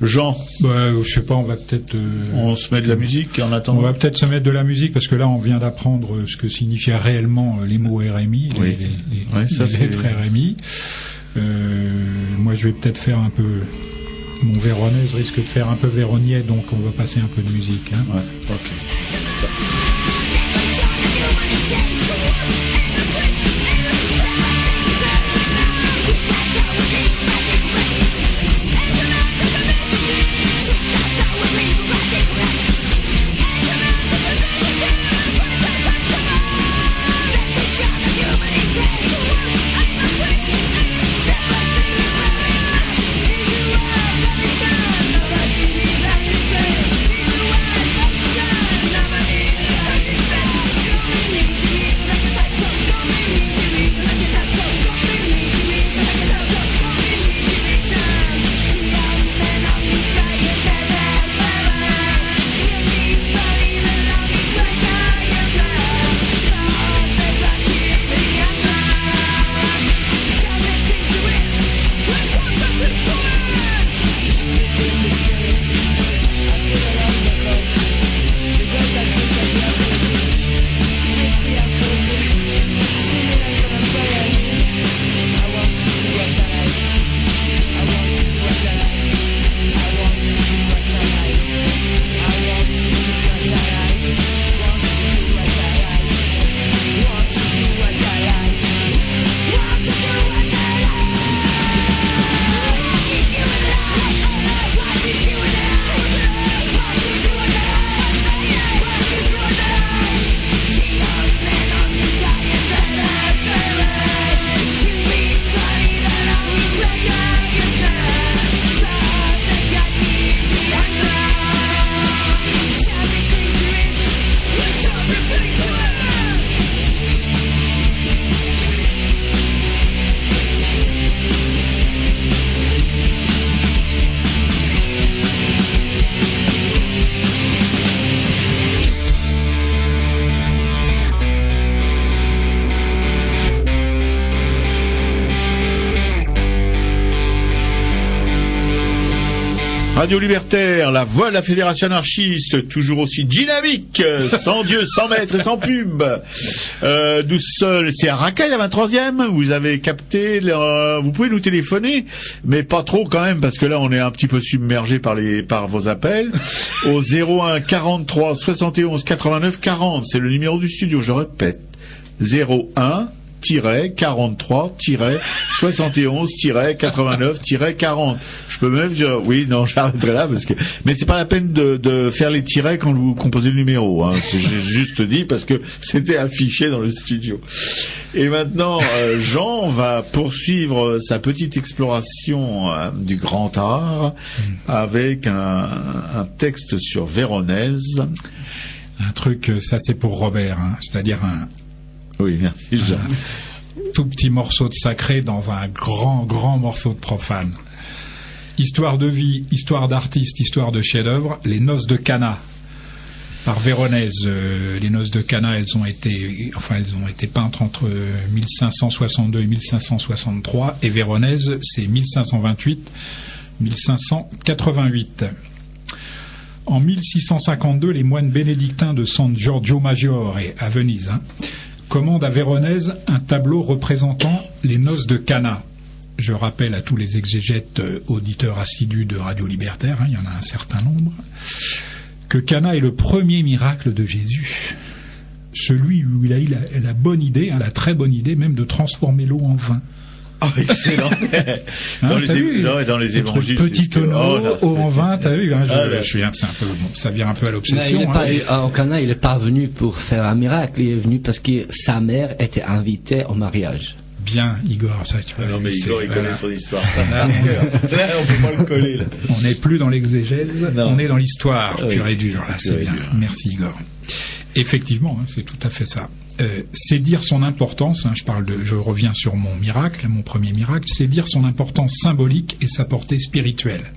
Speaker 2: Jean,
Speaker 3: Je sais pas, on va peut-être...
Speaker 2: on se met de la musique en attendant.
Speaker 3: On va peut-être se mettre de la musique parce que là on vient d'apprendre ce que signifiaient réellement les mots RMI,
Speaker 2: Oui.
Speaker 3: les lettres RMI. Moi je vais peut-être faire un peu... Mon véronais risque de faire un peu véronier, donc on va passer un peu de musique. Hein.
Speaker 2: Ouais, ok. Radio Libertaire, la voix de la Fédération anarchiste, toujours aussi dynamique, sans Dieu, sans maître et sans pub. Nous seuls, c'est à Racaille, la 23e, vous avez capté, vous pouvez nous téléphoner, mais pas trop quand même, parce que là on est un petit peu submergé par vos appels, au 01 43 71 89 40, c'est le numéro du studio, je répète, 01 43 71 89 40. Je peux même dire, oui, non, j'arrêterai là parce que, mais c'est pas la peine de faire les tirets quand vous composez le numéro, hein. J'ai juste dit parce que c'était affiché dans le studio. Et maintenant, Jean va poursuivre sa petite exploration du grand art avec un texte sur Véronèse.
Speaker 3: Un truc, ça c'est pour Robert, hein, c'est-à-dire
Speaker 2: oui, merci Jean.
Speaker 3: Tout petit morceau de sacré dans un grand morceau de profane. Histoire de vie, histoire d'artiste, histoire de chef-d'œuvre, les noces de Cana par Véronèse. Les noces de Cana, elles ont été peintes entre 1562 et 1563, et Véronèse, c'est 1528-1588. En 1652, les moines bénédictins de San Giorgio Maggiore à Venise commande à Véronèse un tableau représentant les noces de Cana. Je rappelle à tous les exégètes auditeurs assidus de Radio Libertaire, il y en a un certain nombre, que Cana est le premier miracle de Jésus. Celui où il a eu la bonne idée, la très bonne idée même de transformer l'eau en vin.
Speaker 2: Ah, excellent. Dans les évangiles.
Speaker 3: Petit tonneau, eau en vin, t'as vu, ça vient un peu à l'obsession.
Speaker 4: Au Cana, il n'est pas venu pour faire un miracle, il est venu parce que sa mère était invitée au mariage.
Speaker 3: Bien, Igor, ça tu vois.
Speaker 2: Non, mais Igor, il connaît son histoire. On peut pas le coller, là.
Speaker 3: On n'est plus dans l'exégèse, on est dans l'histoire, pure et dure, là, c'est bien.
Speaker 2: Dur.
Speaker 3: Merci, Igor. Effectivement, c'est tout à fait ça. C'est dire son importance, je reviens sur mon miracle, mon premier miracle, c'est dire son importance symbolique et sa portée spirituelle.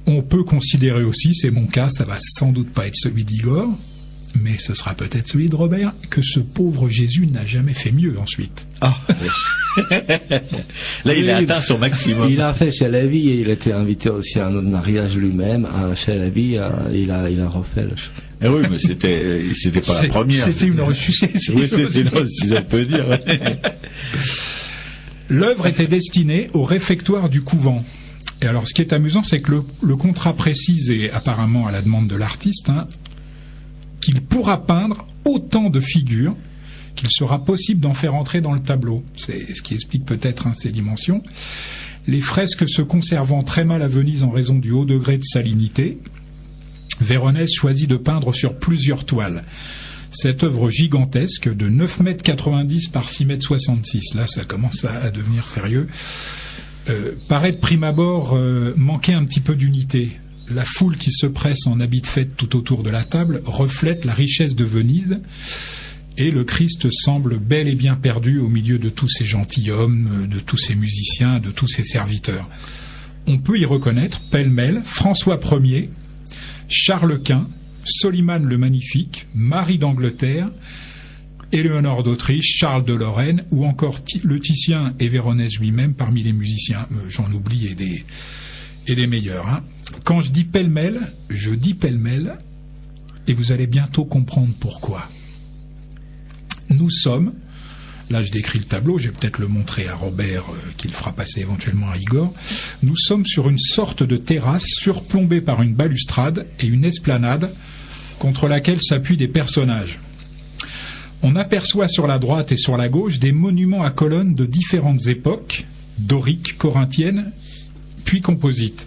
Speaker 3: On peut considérer aussi, c'est mon cas, ça va sans doute pas être celui d'Igor, mais ce sera peut-être celui de Robert, que ce pauvre Jésus n'a jamais fait mieux ensuite.
Speaker 2: Ah, Là, il a atteint son maximum.
Speaker 4: Il a fait chez Lévy et il était invité aussi à un autre mariage lui-même. Chez Lévy, il a refait le chose.
Speaker 2: Eh oui, mais c'était pas la première.
Speaker 3: C'était une ressucée.
Speaker 2: Oui, c'était une ressucée, si on peut dire.
Speaker 3: L'œuvre était destinée au réfectoire du couvent. Et alors, ce qui est amusant, c'est que le contrat précise, et apparemment à la demande de l'artiste, qu'il pourra peindre autant de figures qu'il sera possible d'en faire entrer dans le tableau. C'est ce qui explique peut-être ces dimensions. Les fresques se conservant très mal à Venise en raison du haut degré de salinité, Véronèse choisit de peindre sur plusieurs toiles. Cette œuvre gigantesque de 9,90 m par 6,66 m, là ça commence à devenir sérieux, paraît de prime abord manquer un petit peu d'unité. La foule qui se presse en habit de fête tout autour de la table reflète la richesse de Venise, et le Christ semble bel et bien perdu au milieu de tous ces gentilshommes, de tous ces musiciens, de tous ces serviteurs. On peut y reconnaître, pêle-mêle, François Ier, Charles Quint, Soliman le Magnifique, Marie d'Angleterre, Éléonore d'Autriche, Charles de Lorraine, ou encore le Titien et Véronèse lui-même parmi les musiciens. J'en oublie et des meilleurs. Quand je dis pêle-mêle, je dis pêle-mêle, et vous allez bientôt comprendre pourquoi. Nous sommes, là je décris le tableau, je vais peut-être le montrer à Robert, qui le fera passer éventuellement à Igor. Nous sommes sur une sorte de terrasse surplombée par une balustrade et une esplanade contre laquelle s'appuient des personnages. On aperçoit sur la droite et sur la gauche des monuments à colonnes de différentes époques, doriques, corinthiennes, puis composites.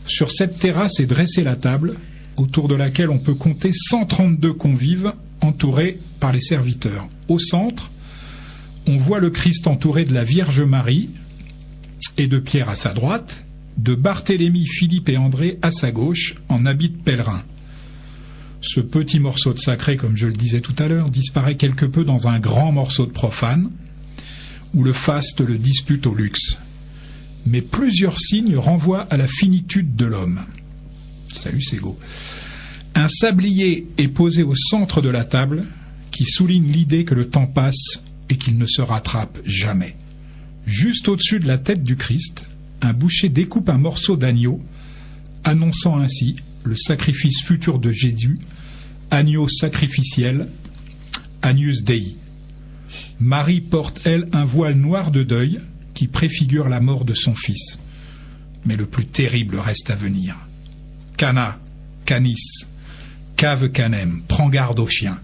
Speaker 3: Sur cette terrasse est dressée la table, autour de laquelle on peut compter 132 convives entourés par les serviteurs. Au centre, on voit le Christ entouré de la Vierge Marie et de Pierre à sa droite, de Barthélemy, Philippe et André à sa gauche, en habit de pèlerin. Ce petit morceau de sacré, comme je le disais tout à l'heure, disparaît quelque peu dans un grand morceau de profane, où le faste le dispute au luxe. Mais plusieurs signes renvoient à la finitude de l'homme. Salut Ségo. Un sablier est posé au centre de la table, qui souligne l'idée que le temps passe et qu'il ne se rattrape jamais. Juste au-dessus de la tête du Christ, un boucher découpe un morceau d'agneau, annonçant ainsi le sacrifice futur de Jésus, agneau sacrificiel, Agnus Dei. Marie porte, elle, un voile noir de deuil qui préfigure la mort de son fils. Mais le plus terrible reste à venir. Cana, canis, cave canem, prends garde aux chiens.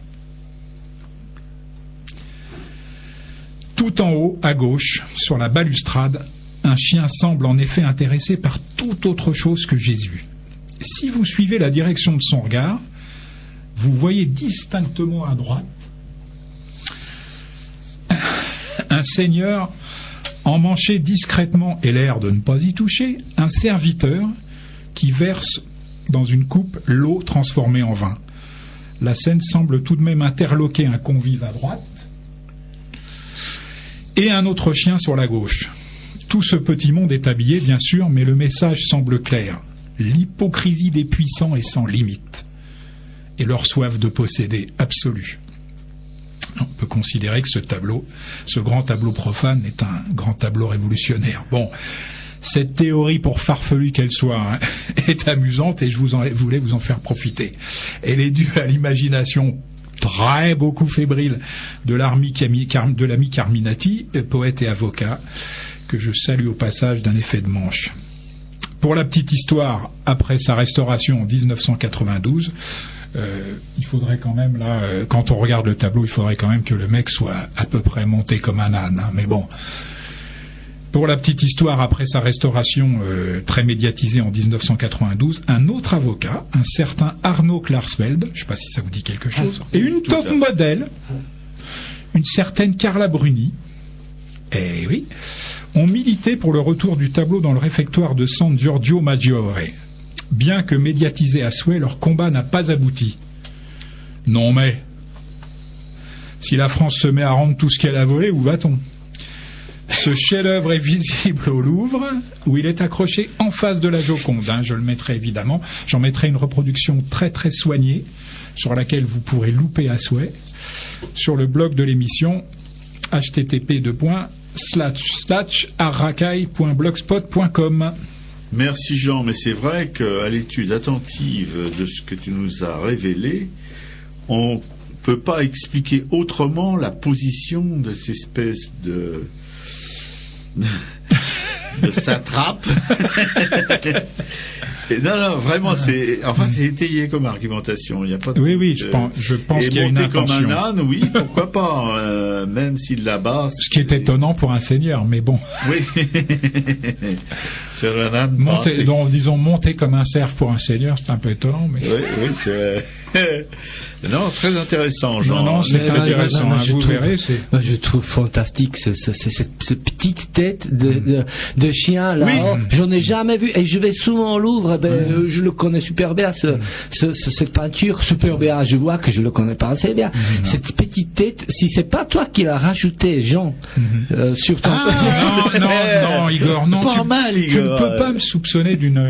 Speaker 3: Tout en haut, à gauche, sur la balustrade, un chien semble en effet intéressé par toute autre chose que Jésus. Si vous suivez la direction de son regard, vous voyez distinctement à droite un seigneur emmanché discrètement et l'air de ne pas y toucher, un serviteur qui verse dans une coupe l'eau transformée en vin. La scène semble tout de même interloquer un convive à droite et un autre chien sur la gauche. Tout ce petit monde est habillé, bien sûr, mais le message semble clair. L'hypocrisie des puissants est sans limite, et leur soif de posséder absolue. On peut considérer que ce grand tableau profane est un grand tableau révolutionnaire. Bon, cette théorie, pour farfelue qu'elle soit, est amusante et je voulais vous en faire profiter. Elle est due à l'imagination très beaucoup fébrile de l'ami Carminati, poète et avocat, que je salue au passage d'un effet de manche. Pour la petite histoire, après sa restauration en 1992, il faudrait quand même, là, quand on regarde le tableau, il faudrait quand même que le mec soit à peu près monté comme un âne. Mais bon, pour la petite histoire, après sa restauration très médiatisée en 1992, un autre avocat, un certain Arnaud Klarsfeld, je ne sais pas si ça vous dit quelque chose, et une top modèle, une certaine Carla Bruni, eh oui, ont milité pour le retour du tableau dans le réfectoire de San Giorgio Maggiore. Bien que médiatisé à souhait, leur combat n'a pas abouti. Non mais, si la France se met à rendre tout ce qu'elle a volé, où va-t-on ? Ce chef-d'œuvre est visible au Louvre, où il est accroché en face de la Joconde. Je le mettrai évidemment. J'en mettrai une reproduction très très soignée, sur laquelle vous pourrez louper à souhait, sur le blog de l'émission, http:// /arracaille.blogspot.com.
Speaker 2: Merci Jean, mais c'est vrai qu'à l'étude attentive de ce que tu nous as révélé, on peut pas expliquer autrement la position de cette espèce de satrape. Et non, vraiment, c'est étayé comme argumentation. Il y a pas de
Speaker 3: je pense qu'il y a une intention.
Speaker 2: Comme un âne, oui, pourquoi pas, même s'il l'abat.
Speaker 3: Ce qui est étonnant pour un seigneur, mais bon.
Speaker 2: Oui. C'est un âne.
Speaker 3: Monter comme un cerf pour un seigneur, c'est un peu étonnant, mais.
Speaker 2: Oui, c'est non, très intéressant, Jean.
Speaker 3: Non, c'est très intéressant. Vous verrez,
Speaker 4: moi, je trouve fantastique cette petite tête de chien là.
Speaker 2: Oui.
Speaker 4: Oh, j'en ai jamais vu et je vais souvent au Louvre. Je le connais super bien cette peinture super bien. Je vois que je le connais pas assez bien. Cette petite tête. Si c'est pas toi qui l'as rajouté, Jean, sur ton.
Speaker 3: Non, Igor, non.
Speaker 2: Pas mal, Igor.
Speaker 3: Tu ne peux pas me soupçonner d'une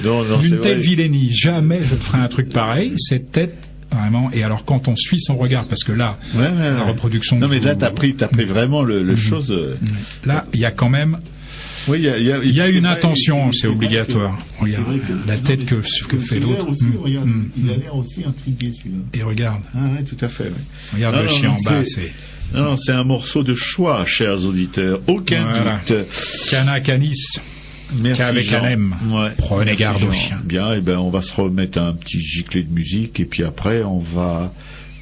Speaker 3: d'une telle vilainie. Jamais je ne ferai un truc pareil. Cette tête, vraiment. Et alors, quand on suit son regard, parce que là, la reproduction.
Speaker 2: Non, mais là, t'as pris vraiment le chose.
Speaker 3: Là, il y a quand même.
Speaker 2: Oui,
Speaker 3: il y a une intention, c'est obligatoire. Regarde la tête que fait l'autre.
Speaker 2: Il a l'air aussi intrigué, celui-là.
Speaker 3: Et regarde.
Speaker 2: Ah, oui, tout à fait. Oui.
Speaker 3: Regarde le chien en bas, c'est.
Speaker 2: Non, c'est un morceau de choix, chers auditeurs. Aucun doute.
Speaker 3: Cana canis.
Speaker 2: Merci,
Speaker 3: avec
Speaker 2: Jean.
Speaker 3: un M.
Speaker 2: Ouais.
Speaker 3: Prenez garde aux chiens.
Speaker 2: Bien, et ben on va se remettre un petit giclet de musique et puis après on va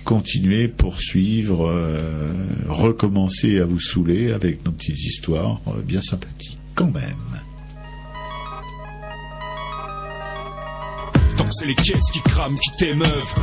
Speaker 2: continuer, poursuivre, recommencer à vous saouler avec nos petites histoires bien sympathiques quand même.
Speaker 8: Tant que c'est les caisses qui crament, qui t'émeuvent,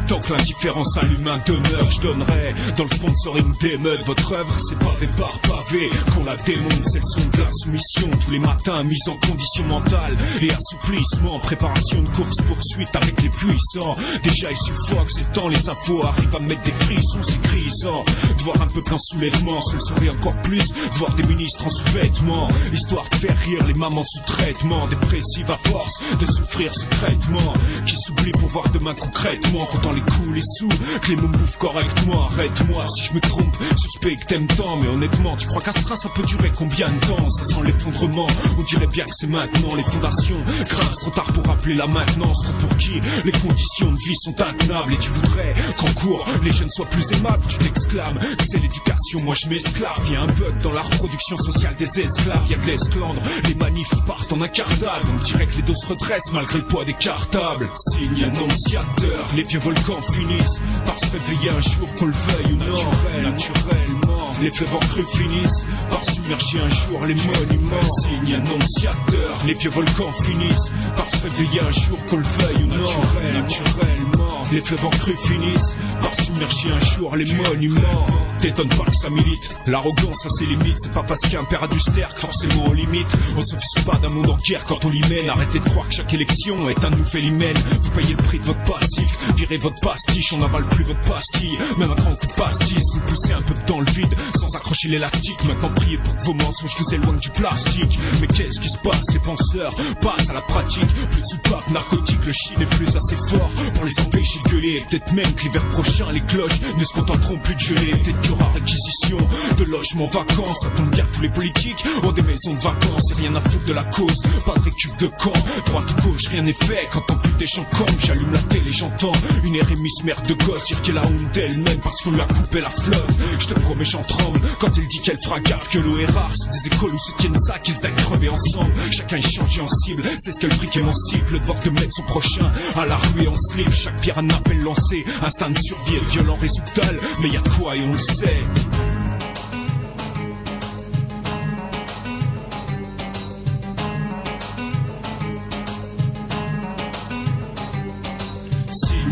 Speaker 8: tant que l'indifférence à l'humain demeure, je donnerai dans le sponsoring d'émeute. Votre œuvre, c'est pavé par pavé qu'on la démonte, c'est le son de la soumission. Tous les matins, mise en condition mentale et assouplissement, préparation de course poursuite avec les puissants. Déjà il suffoque, c'est temps, les infos arrivent à me mettre des frissons, c'est grisant de voir un peuple en soulèvement, se le sourit encore plus, de voir des ministres en sous-vêtements, histoire de faire rire les mamans sous traitement, dépressives à force de souffrir secrètement, qui s'oublient pour voir demain concrètement, comptant les coups, les sous, que les mômes bouffent correctement. Arrête-moi si je me trompe, suspect que t'aimes tant, mais honnêtement, tu crois qu'un strass ça peut durer combien de temps? Ça sent l'effondrement, on dirait bien que c'est maintenant. Les fondations grincent, trop tard pour rappeler la maintenance. Trop pour qui les conditions de vie sont intenables. Et tu voudrais qu'en cours les jeunes soient plus aimables. Tu t'exclames que c'est l'éducation, moi je m'esclave. Y'a un bug dans la reproduction sociale des esclaves. Y'a de l'esclandre, les manifs partent en incartade. On dirait que les dos se redressent malgré le poids des cartables. Signe annonciateur, les vieux volcans finissent par se réveiller un jour, qu'on le veuille ou non. Naturellement, les fleuves en crue finissent par submerger un jour les monuments. Signe annonciateur, les vieux volcans finissent par se réveiller un jour, qu'on le veuille ou non. Naturellement, les fleuves en crue finissent par submerger un jour les monuments. T'étonne pas que ça milite, l'arrogance a ses limites. C'est pas parce qu'un père a du sterk, forcément on limite. On s'offusque pas d'un monde en guerre quand on l'y mène. Arrêtez de croire que chaque élection est un nouvel hymen. Vous payez le prix de votre passif, virez votre pastiche, on n'avale plus votre pastille. Même un grand coup de pastis, vous poussez un peu dans le vide sans accrocher l'élastique. Maintenant priez pour que vos mensonges vous éloignent du plastique. Mais qu'est-ce qui se passe? Les penseurs passent à la pratique. Plus de soupapes narcotiques, le shit n'est plus assez fort pour les empêcher de gueuler. Peut-être même que l'hiver prochain les cloches ne se contenteront plus de geler. Peut-être qu'il y aura réquisition de logements vacances. Ça tombe bien que tous les politiques ont des maisons de vacances. Et rien à foutre de la cause, pas de récup de camp. Droite ou gauche, rien n'est fait quand on pue des gens comme. J'allume la télé, j'entends une Erémis mère de gosse dire qu'elle a honte d'elle-même parce qu'on lui a coupé la flotte. Je te promets j'en tremble quand elle dit qu'elle fera gaffe, que l'eau est rare. C'est des écoles où se tiennent ça, qu'ils aillent crever ensemble. Chacun est changé en cible, c'est ce que le fric est mon cible. Le devoir de mettre son prochain à la rue et en slip. Chaque pierre un appel lancé, instinct de survie et violent résultat. Mais y'a de quoi et on le sait.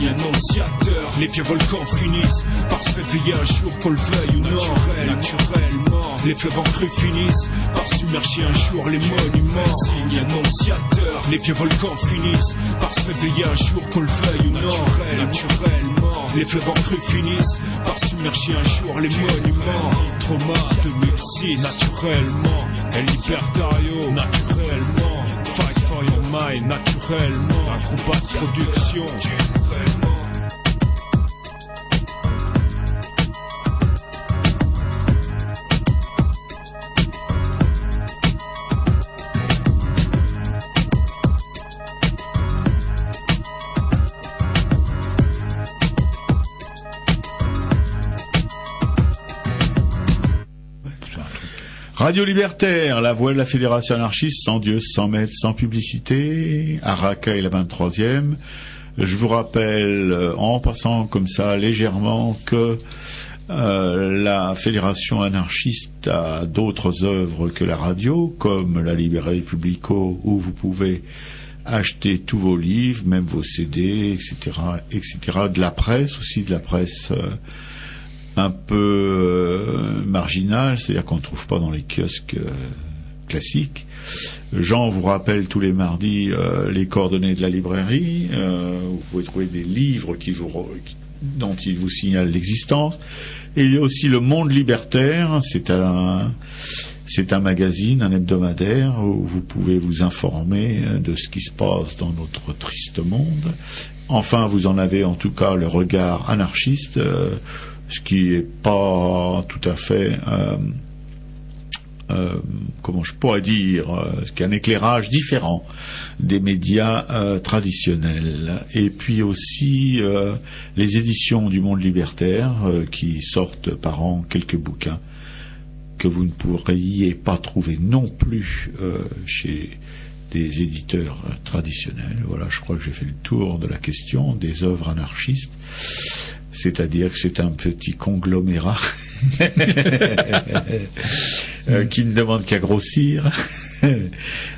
Speaker 8: Annonciateur, les vieux volcans finissent par se réveiller un jour, qu'on le veuille ou non. Naturellement, les fleuves en crue finissent par submerger un jour les monuments. Signe annonciateur, les vieux volcans finissent par se réveiller un jour, qu'on le veuille ou non. Naturellement, les fleuves en crue finissent par submerger un jour les monuments. Trauma 2006, naturellement, El Libertario, naturellement, Fight for your mind, naturellement, Acrobat Production.
Speaker 2: Radio Libertaire, la voix de la Fédération anarchiste, sans Dieu, sans maître, sans publicité. Arakaï, la 23e. Je vous rappelle, en passant comme ça légèrement, que la Fédération anarchiste a d'autres œuvres que la radio, comme la librairie Publico, où vous pouvez acheter tous vos livres, même vos CD, etc., etc. De la presse aussi, de la presse un peu marginale, c'est-à-dire qu'on ne trouve pas dans les kiosques classiques. Jean vous rappelle tous les mardis les coordonnées de la librairie. Vous pouvez trouver des livres dont il vous signale l'existence. Et il y a aussi le Monde Libertaire, c'est un magazine, un hebdomadaire, où vous pouvez vous informer de ce qui se passe dans notre triste monde. Enfin, vous en avez en tout cas le regard anarchiste, ce qui est pas tout à fait, comment je pourrais dire, qu'un éclairage différent des médias traditionnels. Et puis aussi les éditions du Monde Libertaire qui sortent par an quelques bouquins que vous ne pourriez pas trouver non plus chez des éditeurs traditionnels. Voilà, je crois que j'ai fait le tour de la question des œuvres anarchistes. C'est-à-dire que c'est un petit conglomérat qui ne demande qu'à grossir,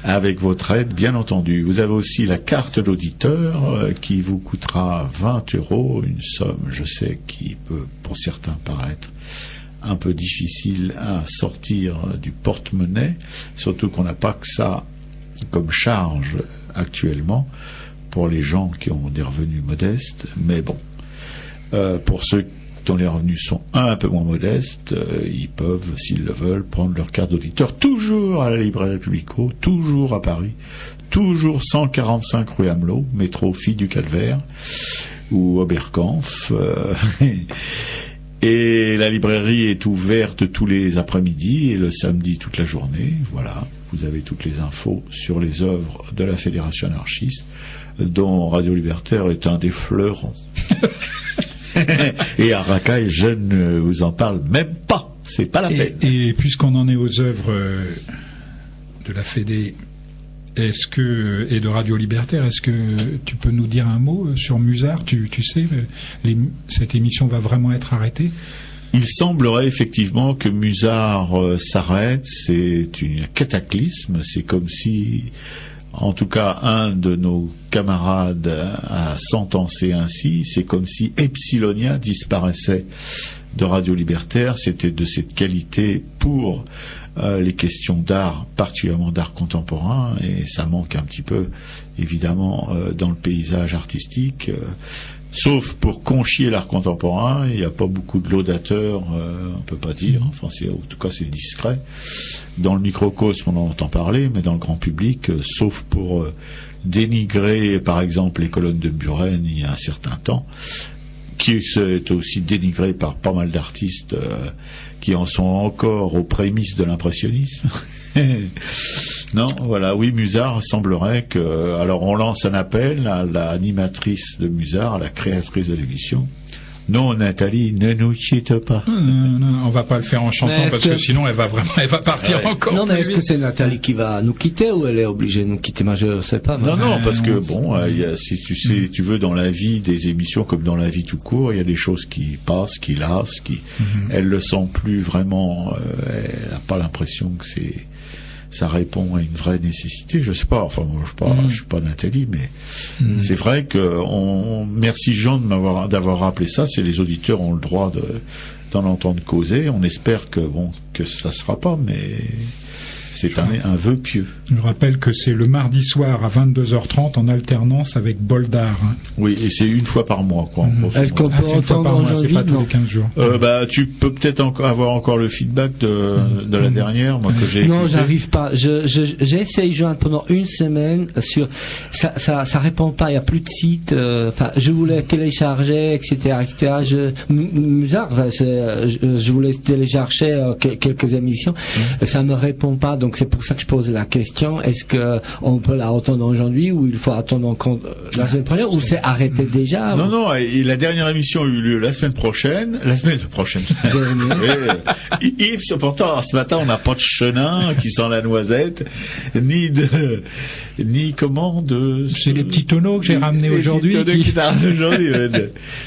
Speaker 2: avec votre aide, bien entendu. Vous avez aussi la carte d'auditeur qui vous coûtera 20 €, une somme, je sais, qui peut pour certains paraître un peu difficile à sortir du porte-monnaie, surtout qu'on n'a pas que ça comme charge actuellement pour les gens qui ont des revenus modestes, mais bon. Pour ceux dont les revenus sont un peu moins modestes, ils peuvent, s'ils le veulent, prendre leur carte d'auditeur, toujours à la librairie Publico, toujours à Paris, toujours 145 rue Amelot, métro Fille du Calvaire, ou Oberkampf. Et la librairie est ouverte tous les après-midi et le samedi toute la journée. Voilà, vous avez toutes les infos sur les œuvres de la Fédération anarchiste, dont Radio Libertaire est un des fleurons. Et Arakaï, je ne vous en parle même pas, c'est pas la peine.
Speaker 3: Et puisqu'on en est aux œuvres de la Fédé et de Radio Libertaire, est-ce que tu peux nous dire un mot sur Musard? Tu sais, cette émission va vraiment être arrêtée?
Speaker 2: Il semblerait effectivement que Musard s'arrête, c'est un cataclysme, c'est comme si, en tout cas, un de nos camarades a sentencé ainsi, c'est comme si Epsilonia disparaissait de Radio Libertaire, c'était de cette qualité pour les questions d'art, particulièrement d'art contemporain, et ça manque un petit peu, évidemment, dans le paysage artistique. Sauf pour conchier l'art contemporain, il n'y a pas beaucoup de laudateurs, on peut pas dire, enfin en tout cas c'est discret. Dans le microcosme on en entend parler, mais dans le grand public, sauf pour dénigrer par exemple les colonnes de Buren il y a un certain temps, qui est aussi dénigré par pas mal d'artistes qui en sont encore aux prémices de l'impressionnisme. Non, voilà, oui, Musard semblerait que... Alors on lance un appel à l'animatrice de Musard, à la créatrice de l'émission. Non, Nathalie, ne nous quitte pas.
Speaker 3: Non, on va pas le faire en chantant parce que sinon elle va partir encore.
Speaker 4: Non, mais est-ce que c'est Nathalie qui va nous quitter ou elle est obligée de nous quitter? Moi, je sais pas.
Speaker 2: Non, parce que bon, si tu veux, dans la vie des émissions comme dans la vie tout court, il y a des choses qui passent, qui lassent, elle le sent plus vraiment. Elle n'a pas l'impression que ça répond à une vraie nécessité. Je sais pas. Enfin, moi, je suis pas Nathalie, mais c'est vrai que merci Jean d'avoir rappelé ça. C'est les auditeurs ont le droit d'en entendre causer. On espère que ça sera pas, mais c'est un vœu pieux.
Speaker 3: Je rappelle que c'est le mardi soir à 22h30 en alternance avec Boldar.
Speaker 2: Oui, et c'est une fois par mois, quoi.
Speaker 4: Est-ce qu'on peut entendre
Speaker 3: c'est pas tous les 15 jours.
Speaker 2: Tu peux peut-être avoir encore le feedback de la dernière, moi, que j'ai
Speaker 4: Non,
Speaker 2: écouté.
Speaker 4: j'arrive pas. J'ai essayé de joindre pendant une semaine sur, ça répond pas, il y a plus de site, je voulais télécharger, etc., je voulais télécharger quelques émissions, ça me répond pas, donc Donc c'est pour ça que je pose la question. Est-ce que on peut la entendre aujourd'hui ou il faut attendre la semaine prochaine ou c'est arrêté déjà?
Speaker 2: Non, et la dernière émission a eu lieu la semaine prochaine. Yves, pourtant, ce matin, on n'a pas de chenin qui sent la noisette, ni comment de...
Speaker 3: C'est les petits tonneaux que j'ai ramenés aujourd'hui.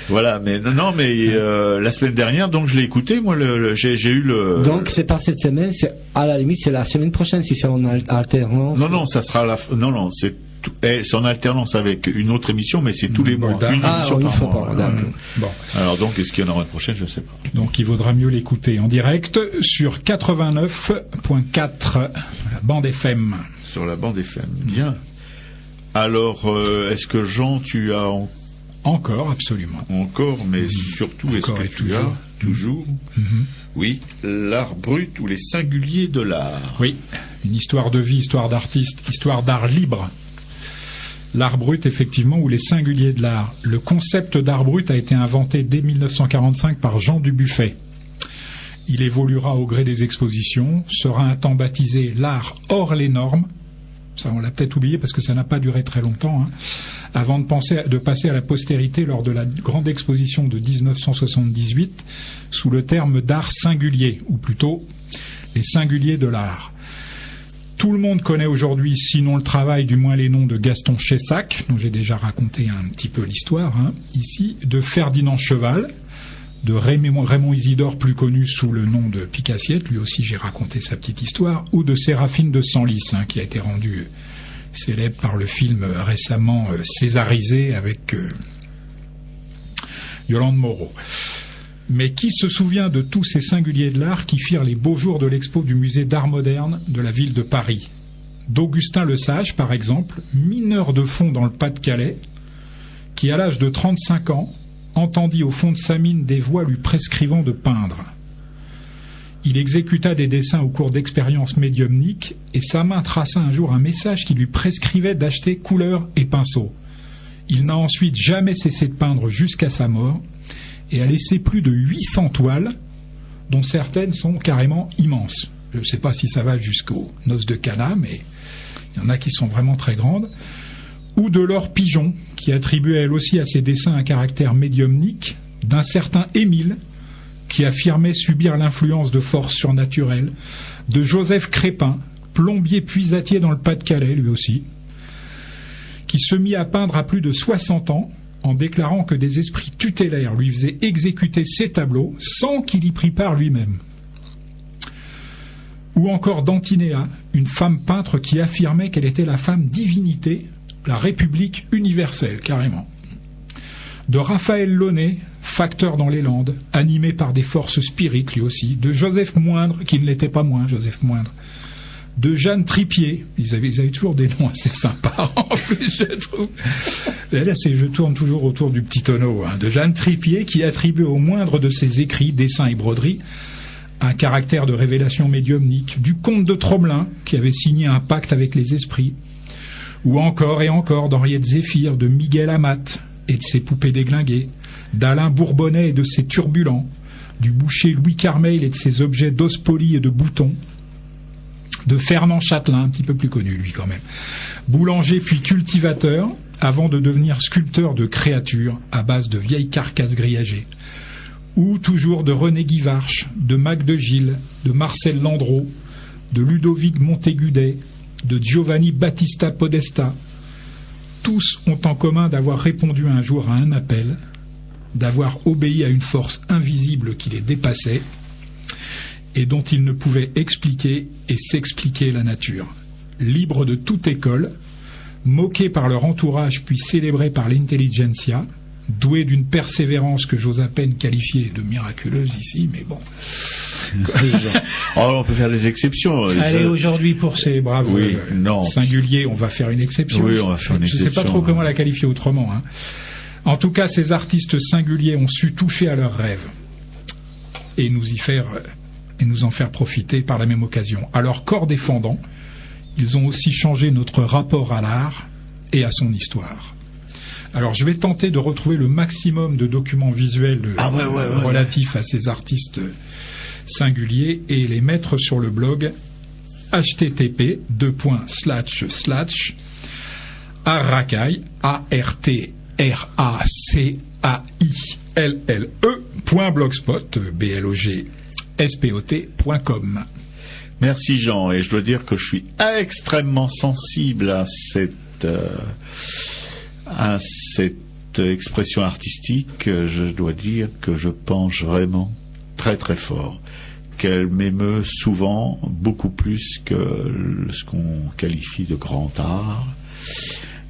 Speaker 2: Voilà, mais la semaine dernière, donc je l'ai écouté, moi, j'ai eu le...
Speaker 4: Donc c'est pas cette semaine, c'est à la limite, c'est la semaine prochaine si c'est en alternance.
Speaker 2: Non, ça sera c'est en alternance avec une autre émission, mais c'est tous les mois. Une émission par mois.
Speaker 3: Bon.
Speaker 2: Alors donc, est-ce qu'il y en aura une prochaine? Je ne sais pas.
Speaker 3: Donc il vaudra mieux l'écouter en direct sur 89.4, la bande FM.
Speaker 2: Sur la bande FM, bien. Alors, est-ce que Jean, tu as...
Speaker 3: Encore, absolument.
Speaker 2: Encore, mais surtout,
Speaker 3: encore, est-ce que tu as
Speaker 2: toujours oui, l'art brut ou les singuliers de l'art.
Speaker 3: Oui, une histoire de vie, histoire d'artiste, histoire d'art libre. L'art brut, effectivement, ou les singuliers de l'art. Le concept d'art brut a été inventé dès 1945 par Jean Dubuffet. Il évoluera au gré des expositions, sera un temps baptisé l'art hors les normes. Ça, on l'a peut-être oublié parce que ça n'a pas duré très longtemps, avant de passer à la postérité lors de la grande exposition de 1978 sous le terme d'art singulier, ou plutôt les singuliers de l'art. Tout le monde connaît aujourd'hui, sinon le travail, du moins les noms de Gaston Chessac, dont j'ai déjà raconté un petit peu l'histoire, ici, de Ferdinand Cheval, de Raymond Isidore, plus connu sous le nom de Picassiette, lui aussi j'ai raconté sa petite histoire, ou de Séraphine de Senlis, qui a été rendu célèbre par le film récemment césarisé avec Yolande Moreau. Mais qui se souvient de tous ces singuliers de l'art qui firent les beaux jours de l'expo du musée d'art moderne de la ville de Paris? D'Augustin Le Sage, par exemple, mineur de fond dans le Pas-de-Calais, qui à l'âge de 35 ans entendit au fond de sa mine des voix lui prescrivant de peindre. Il exécuta des dessins au cours d'expériences médiumniques et sa main traça un jour un message qui lui prescrivait d'acheter couleurs et pinceaux. Il n'a ensuite jamais cessé de peindre jusqu'à sa mort et a laissé plus de 800 toiles, dont certaines sont carrément immenses. Je ne sais pas si ça va jusqu'aux noces de Cana, mais il y en a qui sont vraiment très grandes. Ou de Laure Pigeon, qui attribuait elle aussi à ses dessins un caractère médiumnique, d'un certain Émile, qui affirmait subir l'influence de forces surnaturelles, de Joseph Crépin, plombier puisatier dans le Pas-de-Calais, lui aussi, qui se mit à peindre à plus de 60 ans, en déclarant que des esprits tutélaires lui faisaient exécuter ses tableaux sans qu'il y prît part lui-même. Ou encore d'Antinéa, une femme peintre qui affirmait qu'elle était la femme divinité, la République universelle, carrément. De Raphaël Launay, facteur dans les Landes, animé par des forces spirites, lui aussi. De Joseph Moindre, qui ne l'était pas moins, Joseph Moindre. De Jeanne Tripier, ils avaient toujours des noms assez sympas, en plus, je trouve. Et là, je tourne toujours autour du petit tonneau, de Jeanne Tripier, qui attribue au moindre de ses écrits, dessins et broderies, un caractère de révélation médiumnique. Du comte de Tromelin, qui avait signé un pacte avec les esprits. Ou encore et encore d'Henriette Zéphir, de Miguel Amat et de ses poupées déglinguées, d'Alain Bourbonnais et de ses turbulents, du boucher Louis Carmeil et de ses objets d'os polis et de boutons, de Fernand Châtelain, un petit peu plus connu lui quand même, boulanger puis cultivateur, avant de devenir sculpteur de créatures à base de vieilles carcasses grillagées, ou toujours de René Guivarch, de Mac de Gilles, de Marcel Landreau, de Ludovic Montégudet, de Giovanni Battista Podesta. Tous ont en commun d'avoir répondu un jour à un appel, d'avoir obéi à une force invisible qui les dépassait et dont ils ne pouvaient expliquer et s'expliquer la nature. Libres de toute école, moqués par leur entourage puis célébrés par l'intelligentsia, doués d'une persévérance que j'ose à peine qualifier de miraculeuse ici, mais bon.
Speaker 2: On peut faire des exceptions.
Speaker 3: Allez, aujourd'hui, pour ces braves singuliers, on va faire une exception.
Speaker 2: Oui, on va faire une exception.
Speaker 3: Je ne sais pas trop comment la qualifier autrement. En tout cas, ces artistes singuliers ont su toucher à leurs rêves et nous en faire profiter par la même occasion. À leur corps défendant, ils ont aussi changé notre rapport à l'art et à son histoire. Alors, je vais tenter de retrouver le maximum de documents visuels relatifs à ces artistes singuliers et les mettre sur le blog http:// arracaille.blogspot.com.
Speaker 2: Merci Jean, et je dois dire que je suis extrêmement sensible à cette expression artistique. Je dois dire que je pense vraiment très très fort qu'elle m'émeut souvent beaucoup plus que ce qu'on qualifie de grand art.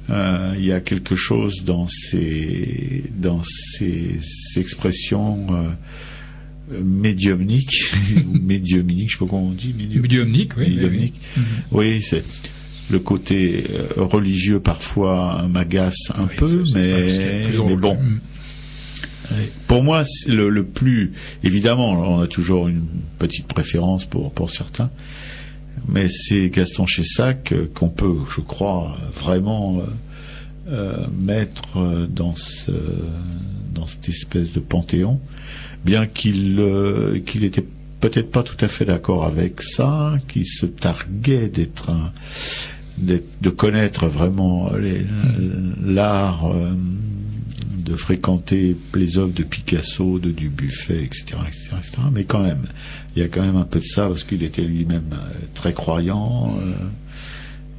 Speaker 2: Il y a quelque chose dans ces expressions médiumniques ou médiumniques, je sais pas comment on dit,
Speaker 3: médiumnique, oui.
Speaker 2: Médiumnique. Oui, c'est le côté religieux parfois m'agace un peu, mais bon. Pour moi, le plus évidemment, on a toujours une petite préférence pour certains, mais c'est Gaston Chessac qu'on peut, je crois, vraiment mettre dans cette espèce de panthéon, bien qu'il était peut-être pas tout à fait d'accord avec ça, qu'il se targuait de connaître vraiment l'art, de fréquenter les œuvres de Picasso, de Dubuffet, etc., mais quand même, il y a quand même un peu de ça, parce qu'il était lui-même très croyant,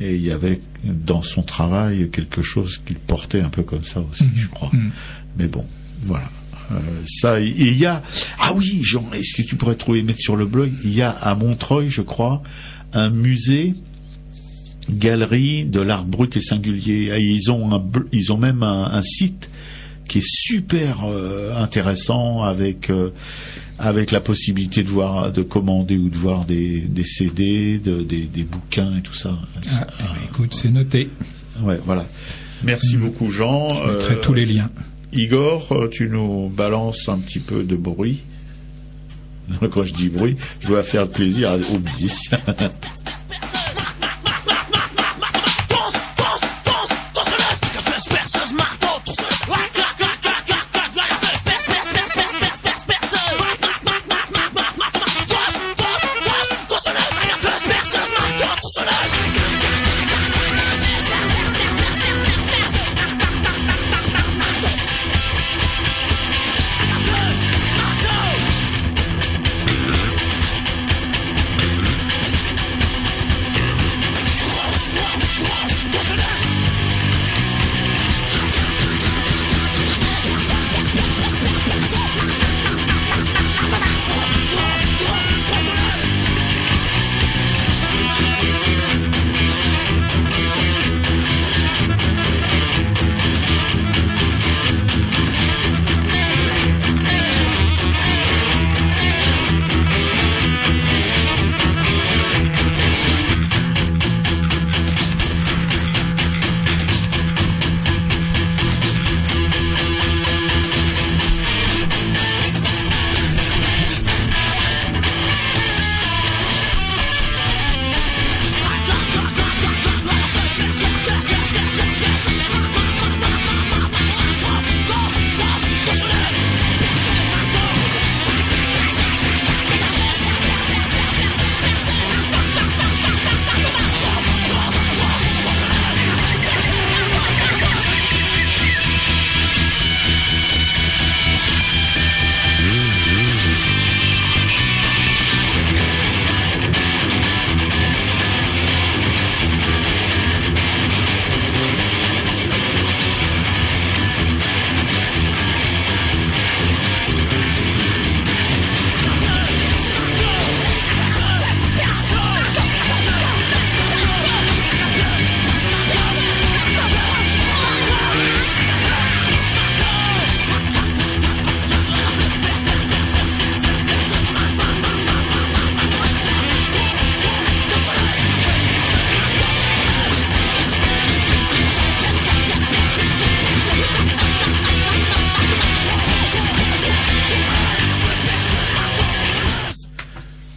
Speaker 2: et il y avait dans son travail quelque chose qu'il portait un peu comme ça aussi, je crois. Mais bon, voilà. Ça, il y a... Ah oui, Jean, est-ce que tu pourrais mettre sur le blog, il y a à Montreuil, je crois, un musée galerie de l'art brut et singulier. Et ils ont même un site qui est super intéressant, avec la possibilité de commander ou de voir des CD, des bouquins et tout ça.
Speaker 3: Écoute, c'est noté.
Speaker 2: Ouais, voilà. Merci beaucoup, Jean.
Speaker 3: Je mettrai tous les liens.
Speaker 2: Igor, tu nous balances un petit peu de bruit. Quand je dis bruit, je dois faire plaisir aux musiciens.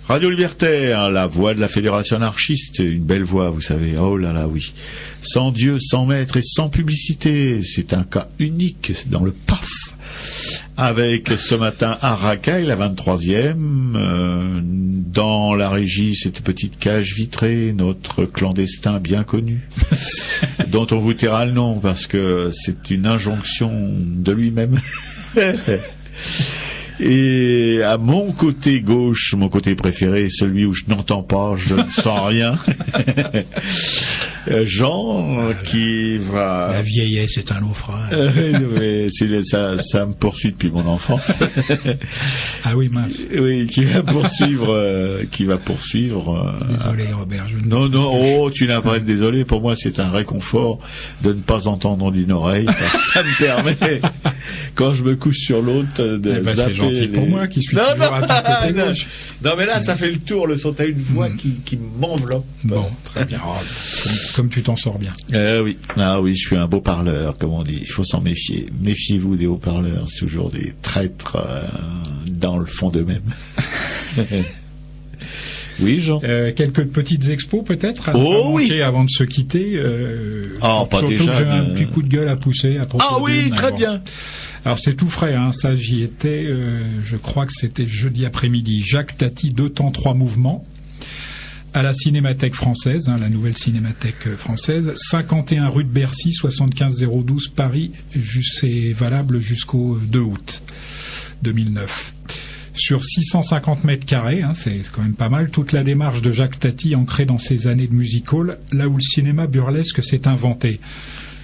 Speaker 2: Radio Libertaire, la voix de la Fédération anarchiste, une belle voix, vous savez. Oh là là, oui. Sans Dieu, sans maître et sans publicité. C'est un cas unique dans le PAF. avec ce matin à Racaille, la 23e. Dans la régie, cette petite cage vitrée, notre clandestin bien connu, dont on vous taira le nom parce que c'est une injonction de lui-même. Et à mon côté gauche, mon côté préféré, celui où je n'entends pas, je ne sens rien. Jean, qui va...
Speaker 3: La vieillesse est un naufrage.
Speaker 2: Mais ça me poursuit depuis mon enfance.
Speaker 3: Ah oui, mince.
Speaker 2: Oui, qui va poursuivre.
Speaker 3: Désolé, Robert.
Speaker 2: Non, tu n'as pas à être désolé. Pour moi, c'est un réconfort de ne pas entendre d'une oreille. Parce que ça me permet, quand je me couche sur l'autre, de zapper.
Speaker 3: C'est gentil pour moi qui suis toujours à ton côté gauche.
Speaker 2: Non, mais là, ça fait le tour. Le son, t'as une voix qui m'enveloppe.
Speaker 3: Bon, très bien. Comme tu t'en sors bien.
Speaker 2: Oui. Ah oui, je suis un beau parleur, comme on dit. Il faut s'en méfier. Méfiez-vous des haut-parleurs. C'est toujours des traîtres dans le fond d'eux-mêmes. Oui, Jean.
Speaker 3: Quelques petites expos peut-être avant de se quitter.
Speaker 2: Pas déjà.
Speaker 3: J'ai un petit coup de gueule à pousser à propos.
Speaker 2: Ah oui, très bien.
Speaker 3: Alors c'est tout frais, hein. Ça j'y étais. Je crois que c'était jeudi après-midi. Jacques Tati, 2 temps 3 mouvements. À la Cinémathèque française, la nouvelle Cinémathèque française, 51 rue de Bercy, 75 012 Paris, c'est valable jusqu'au 2 août 2009. Sur 650 mètres carrés, c'est quand même pas mal, toute la démarche de Jacques Tati ancrée dans ses années de music hall, là où le cinéma burlesque s'est inventé.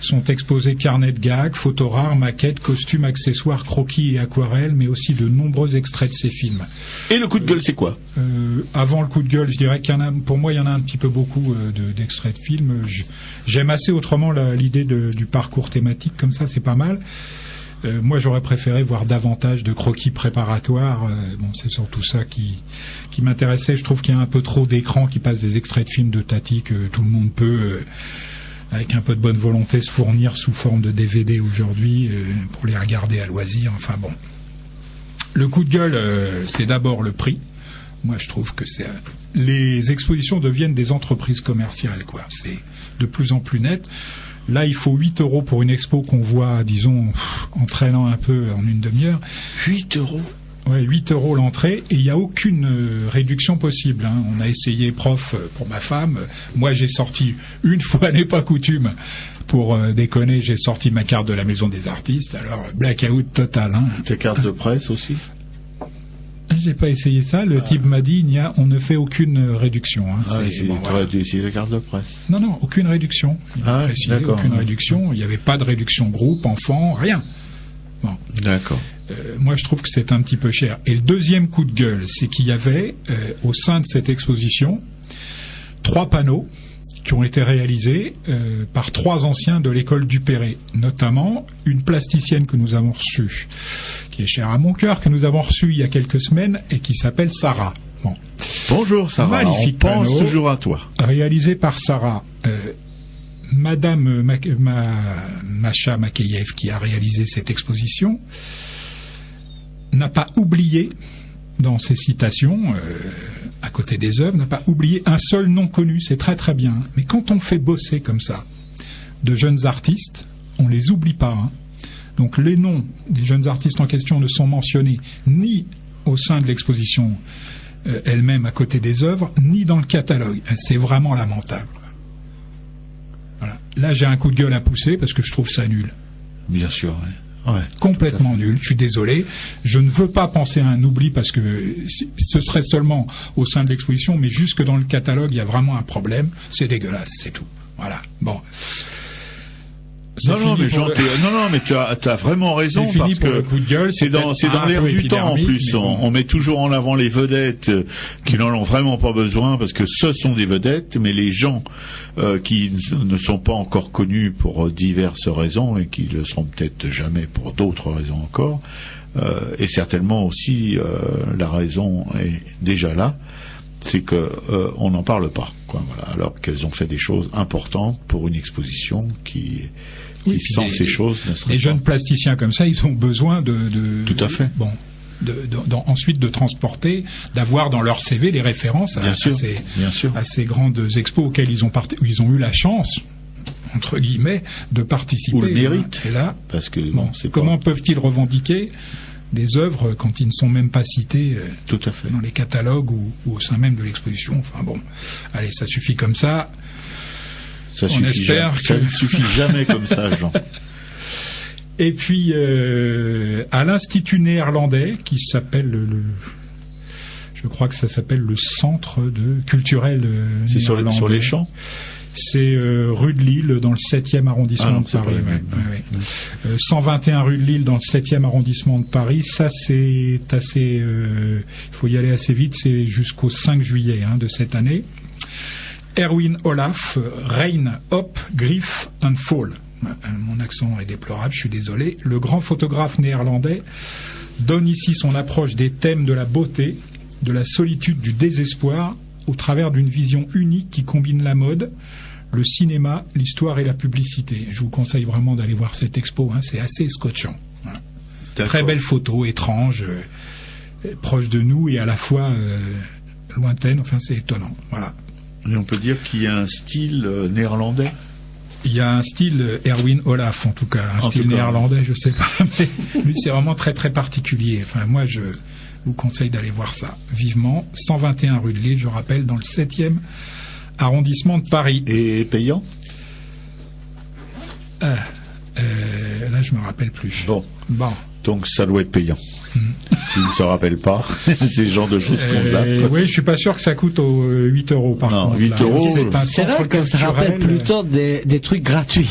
Speaker 3: Sont exposés carnets de gags, photos rares, maquettes, costumes, accessoires, croquis et aquarelles, mais aussi de nombreux extraits de ses films.
Speaker 2: Et le coup de gueule, c'est quoi ?
Speaker 3: Avant le coup de gueule, je dirais pour moi, il y en a un petit peu beaucoup d'extraits de films. J'aime assez autrement l'idée du parcours thématique, comme ça, c'est pas mal. Moi, j'aurais préféré voir davantage de croquis préparatoires. C'est surtout ça qui m'intéressait. Je trouve qu'il y a un peu trop d'écrans qui passent des extraits de films de Tati que tout le monde peut... avec un peu de bonne volonté, se fournir sous forme de DVD aujourd'hui pour les regarder à loisir. Enfin bon. Le coup de gueule, c'est d'abord le prix. Moi, je trouve que les expositions deviennent des entreprises commerciales, quoi. C'est de plus en plus net. Là, il faut 8 € pour une expo qu'on voit, disons, en traînant un peu en une demi-heure.
Speaker 2: 8 €?
Speaker 3: Ouais, 8 € l'entrée, et il n'y a aucune réduction possible. On a essayé prof pour ma femme. Moi, j'ai sorti, une fois n'est pas coutume, pour déconner, j'ai sorti ma carte de la Maison des Artistes. Alors, blackout total.
Speaker 2: Ta carte de presse aussi?
Speaker 3: J'ai pas essayé ça. Le type m'a dit, on ne fait aucune réduction.
Speaker 2: Tu aurais dû essayer la carte de presse.
Speaker 3: Non, aucune réduction.
Speaker 2: D'accord.
Speaker 3: Aucune réduction. Il n'y avait pas de réduction groupe, enfant, rien. Bon.
Speaker 2: D'accord.
Speaker 3: Moi, je trouve que c'est un petit peu cher. Et le deuxième coup de gueule, c'est qu'il y avait, au sein de cette exposition, 3 panneaux qui ont été réalisés par 3 anciens de l'école du Perret, notamment une plasticienne que nous avons reçue, qui est chère à mon cœur, que nous avons reçue il y a quelques semaines et qui s'appelle Sarah. Bon.
Speaker 2: Bonjour Sarah,
Speaker 3: magnifique
Speaker 2: on pense
Speaker 3: panneau,
Speaker 2: toujours à toi.
Speaker 3: Réalisé par Sarah. Madame Macha Makeyev, qui a réalisé cette exposition, n'a pas oublié, dans ses citations, à côté des œuvres, n'a pas oublié un seul nom connu. C'est très très bien. Mais quand on fait bosser comme ça de jeunes artistes, on les oublie pas. Donc les noms des jeunes artistes en question ne sont mentionnés ni au sein de l'exposition elle-même à côté des œuvres, ni dans le catalogue. C'est vraiment lamentable. Voilà. Là, j'ai un coup de gueule à pousser parce que je trouve ça nul.
Speaker 2: Bien sûr, ouais.
Speaker 3: Complètement nul, je suis désolé. Je ne veux pas penser à un oubli parce que ce serait seulement au sein de l'exposition, mais jusque dans le catalogue, il y a vraiment un problème. C'est dégueulasse, c'est tout. Voilà. Bon.
Speaker 2: Non, mais tu as vraiment raison parce que c'est dans l'air du temps en plus. On met toujours en avant les vedettes qui n'en ont vraiment pas besoin parce que ce sont des vedettes, mais les gens qui ne sont pas encore connus pour diverses raisons et qui le seront peut-être jamais pour d'autres raisons encore, et certainement aussi la raison est déjà là, c'est que on n'en parle pas, quoi. Voilà, alors qu'elles ont fait des choses importantes pour une exposition qui sans ces choses ne serait pas.
Speaker 3: Les jeunes plasticiens comme ça, ils ont besoin
Speaker 2: Tout à fait.
Speaker 3: Bon, ensuite de transporter, d'avoir dans leur CV les références à ces grandes expos auxquelles ils ont eu la chance, entre guillemets, de participer.
Speaker 2: Ou le mérite.
Speaker 3: Et là,
Speaker 2: parce que
Speaker 3: comment peuvent-ils revendiquer des œuvres quand ils ne sont même pas cités
Speaker 2: Tout à fait.
Speaker 3: dans les catalogues ou au sein même de l'exposition. Enfin bon, allez, ça suffit comme ça.
Speaker 2: Ça
Speaker 3: On
Speaker 2: suffit
Speaker 3: espère
Speaker 2: jamais. Ça
Speaker 3: que-
Speaker 2: ne suffit jamais comme ça, Jean.
Speaker 3: Et puis à l'Institut néerlandais qui s'appelle je crois que ça s'appelle le Centre culturel
Speaker 2: C'est sur
Speaker 3: néerlandais.
Speaker 2: les champs.
Speaker 3: C'est rue de Lille, dans le 7e arrondissement
Speaker 2: Ah non,
Speaker 3: de
Speaker 2: c'est pas
Speaker 3: Paris.
Speaker 2: le même.
Speaker 3: 121 rue de Lille, dans le 7e arrondissement de Paris. Ça, c'est assez... Il faut y aller assez vite. C'est jusqu'au 5 juillet de cette année. Erwin Olaf, Rain, Hop, Griff and Fall. Mon accent est déplorable, je suis désolé. Le grand photographe néerlandais donne ici son approche des thèmes de la beauté, de la solitude, du désespoir, au travers d'une vision unique qui combine la mode, le cinéma, l'histoire et la publicité. Je vous conseille vraiment d'aller voir cette expo, c'est assez scotchant. Voilà. Très belle photo, étrange, proche de nous et à la fois lointaine, enfin c'est étonnant. Voilà.
Speaker 2: Et on peut dire qu'il y a un style néerlandais.
Speaker 3: Il y a un style Erwin Olaf, en tout cas, un style néerlandais, je sais pas, mais lui c'est vraiment très très particulier. Enfin, moi je vous conseille d'aller voir ça vivement. 121 rue de Lille, je rappelle, dans le 7e arrondissement de Paris.
Speaker 2: Et payant?
Speaker 3: Là, je me rappelle plus.
Speaker 2: Bon.
Speaker 3: Bon.
Speaker 2: Donc ça doit être payant. S'il ne se rappelle pas, c'est le genre de choses qu'on zappe.
Speaker 3: Oui, je suis pas sûr que ça coûte 8 euros par
Speaker 2: Non,
Speaker 3: contre.
Speaker 2: 8
Speaker 3: là.
Speaker 2: euros.
Speaker 3: C'est un
Speaker 4: C'est
Speaker 3: centre
Speaker 4: vrai que ça rappelle
Speaker 3: culturel.
Speaker 4: plutôt des trucs gratuits.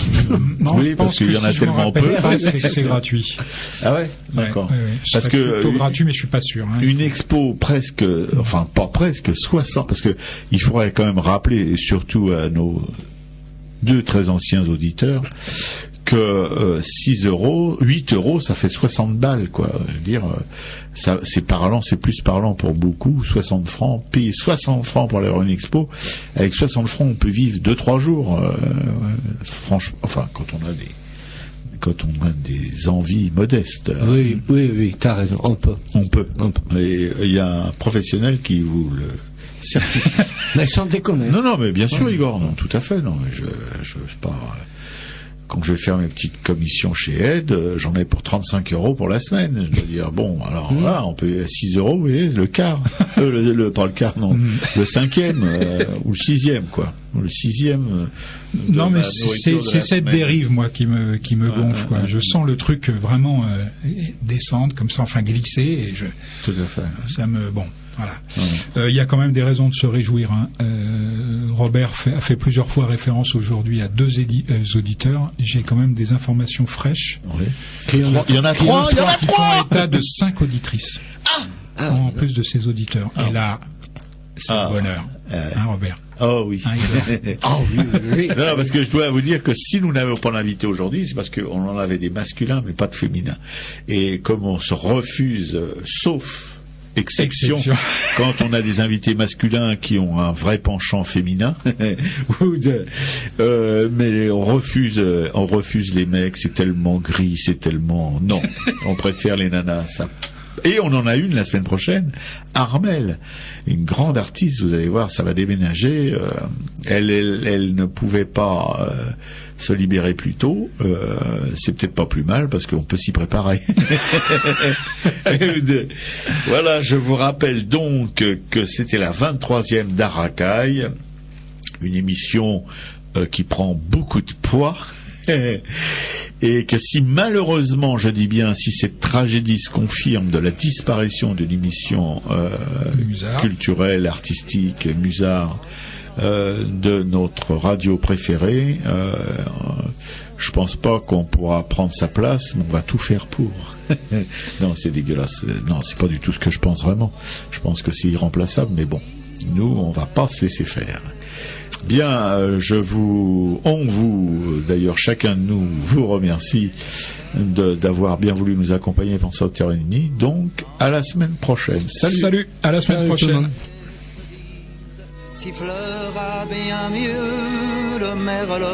Speaker 3: Non,
Speaker 2: Oui,
Speaker 3: je
Speaker 2: parce
Speaker 3: pense
Speaker 2: qu'il
Speaker 3: que
Speaker 2: y en a
Speaker 3: si je me
Speaker 2: tellement
Speaker 3: rappelle
Speaker 2: peu.
Speaker 3: pas, c'est que c'est gratuit.
Speaker 2: Ah ouais, d'accord.
Speaker 3: Ouais.
Speaker 2: Parce que
Speaker 3: plutôt gratuit, mais je suis pas sûr.
Speaker 2: une expo presque, enfin pas presque, 60, parce que il faudrait quand même rappeler, et surtout à nos 2 très anciens auditeurs, que 6 euros, 8 euros, ça fait 60 balles, quoi. Je veux dire, ça, c'est parlant, c'est plus parlant pour beaucoup. 60 francs, payer 60 francs pour aller voir une expo. Avec 60 francs, on peut vivre 2-3 jours. Franchement, enfin, quand on a des envies modestes.
Speaker 4: Oui, t'as raison, on peut.
Speaker 2: On peut. Et il y a un professionnel qui vous le certifie.
Speaker 4: Mais sans déconner.
Speaker 2: Non, mais bien sûr, Igor, non, tout à fait. Non, mais je sais pas. Quand je vais faire mes petites commissions chez Ed, j'en ai pour 35 euros pour la semaine. Je veux dire, bon, alors là, on peut à 6 euros, vous voyez, le quart. Pas le quart, non. Le 5e, ou le 6e, quoi. Le 6e.
Speaker 3: Non, mais c'est cette dérive, moi, qui me gonfle, quoi. Je sens le truc vraiment descendre, comme ça, enfin glisser, et
Speaker 2: Tout à fait.
Speaker 3: ça me, bon. Voilà. Il y a quand même des raisons de se réjouir. Robert a fait plusieurs fois référence aujourd'hui à 2 auditeurs. J'ai quand même des informations fraîches.
Speaker 2: Oui. Il y en a 3
Speaker 3: qui font état de 5 auditrices. En plus de ces auditeurs. Et là, c'est le bonheur. Robert.
Speaker 2: Oh oui.
Speaker 4: Oui.
Speaker 2: Non, parce que je dois vous dire que si nous n'avions pas l'invité aujourd'hui, c'est parce qu'on en avait des masculins, mais pas de féminins. Et comme on se refuse, sauf exception, quand on a des invités masculins qui ont un vrai penchant féminin, mais on refuse les mecs, c'est tellement gris, c'est tellement... Non, on préfère les nanas, ça. Et on en a une la semaine prochaine, Armelle, une grande artiste, vous allez voir, ça va déménager. Elle ne pouvait pas se libérer plus tôt. C'est peut-être pas plus mal parce qu'on peut s'y préparer. Voilà, je vous rappelle donc que c'était la 23e d'Aracaille, une émission qui prend beaucoup de poids. Et que si malheureusement, je dis bien, si cette tragédie se confirme de la disparition d'une émission culturelle, artistique, Musard, de notre radio préférée, je pense pas qu'on pourra prendre sa place, mais on va tout faire pour. Non, c'est dégueulasse. Non, c'est pas du tout ce que je pense vraiment. Je pense que c'est irremplaçable, mais bon, nous, on va pas se laisser faire. Bien, d'ailleurs, chacun de nous vous remercie d'avoir bien voulu nous accompagner pendant cette heure et demie. Donc, à la semaine prochaine.
Speaker 3: Salut, à la semaine prochaine.
Speaker 9: Sifflera bien mieux le merle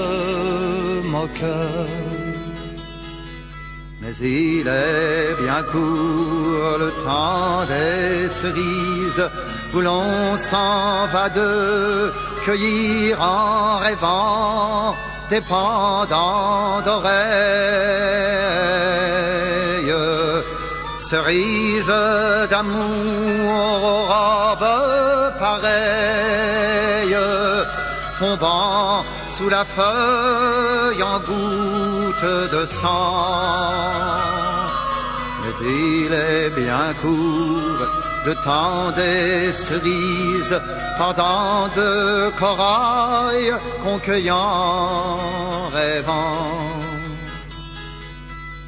Speaker 9: moqueur. Mais il est bien court le temps des cerises où l'on s'en va de cueillir en rêvant des pendants d'oreilles. cerise d'amour aux robes pareilles, tombant sous la feuille en gouttes de sang. Mais il est bien court le temps des cerises, pendant de corail qu'on cueillant, rêvant.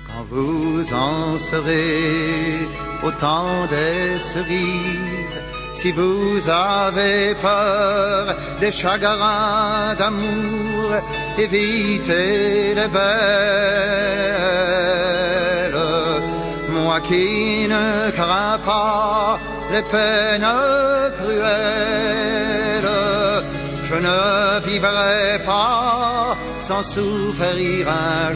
Speaker 9: Quand vous en serez au temps des cerises, si vous avez peur des chagrins d'amour, évitez les belles. Moi qui ne crains pas les peines cruelles, je ne vivrai pas sans souffrir un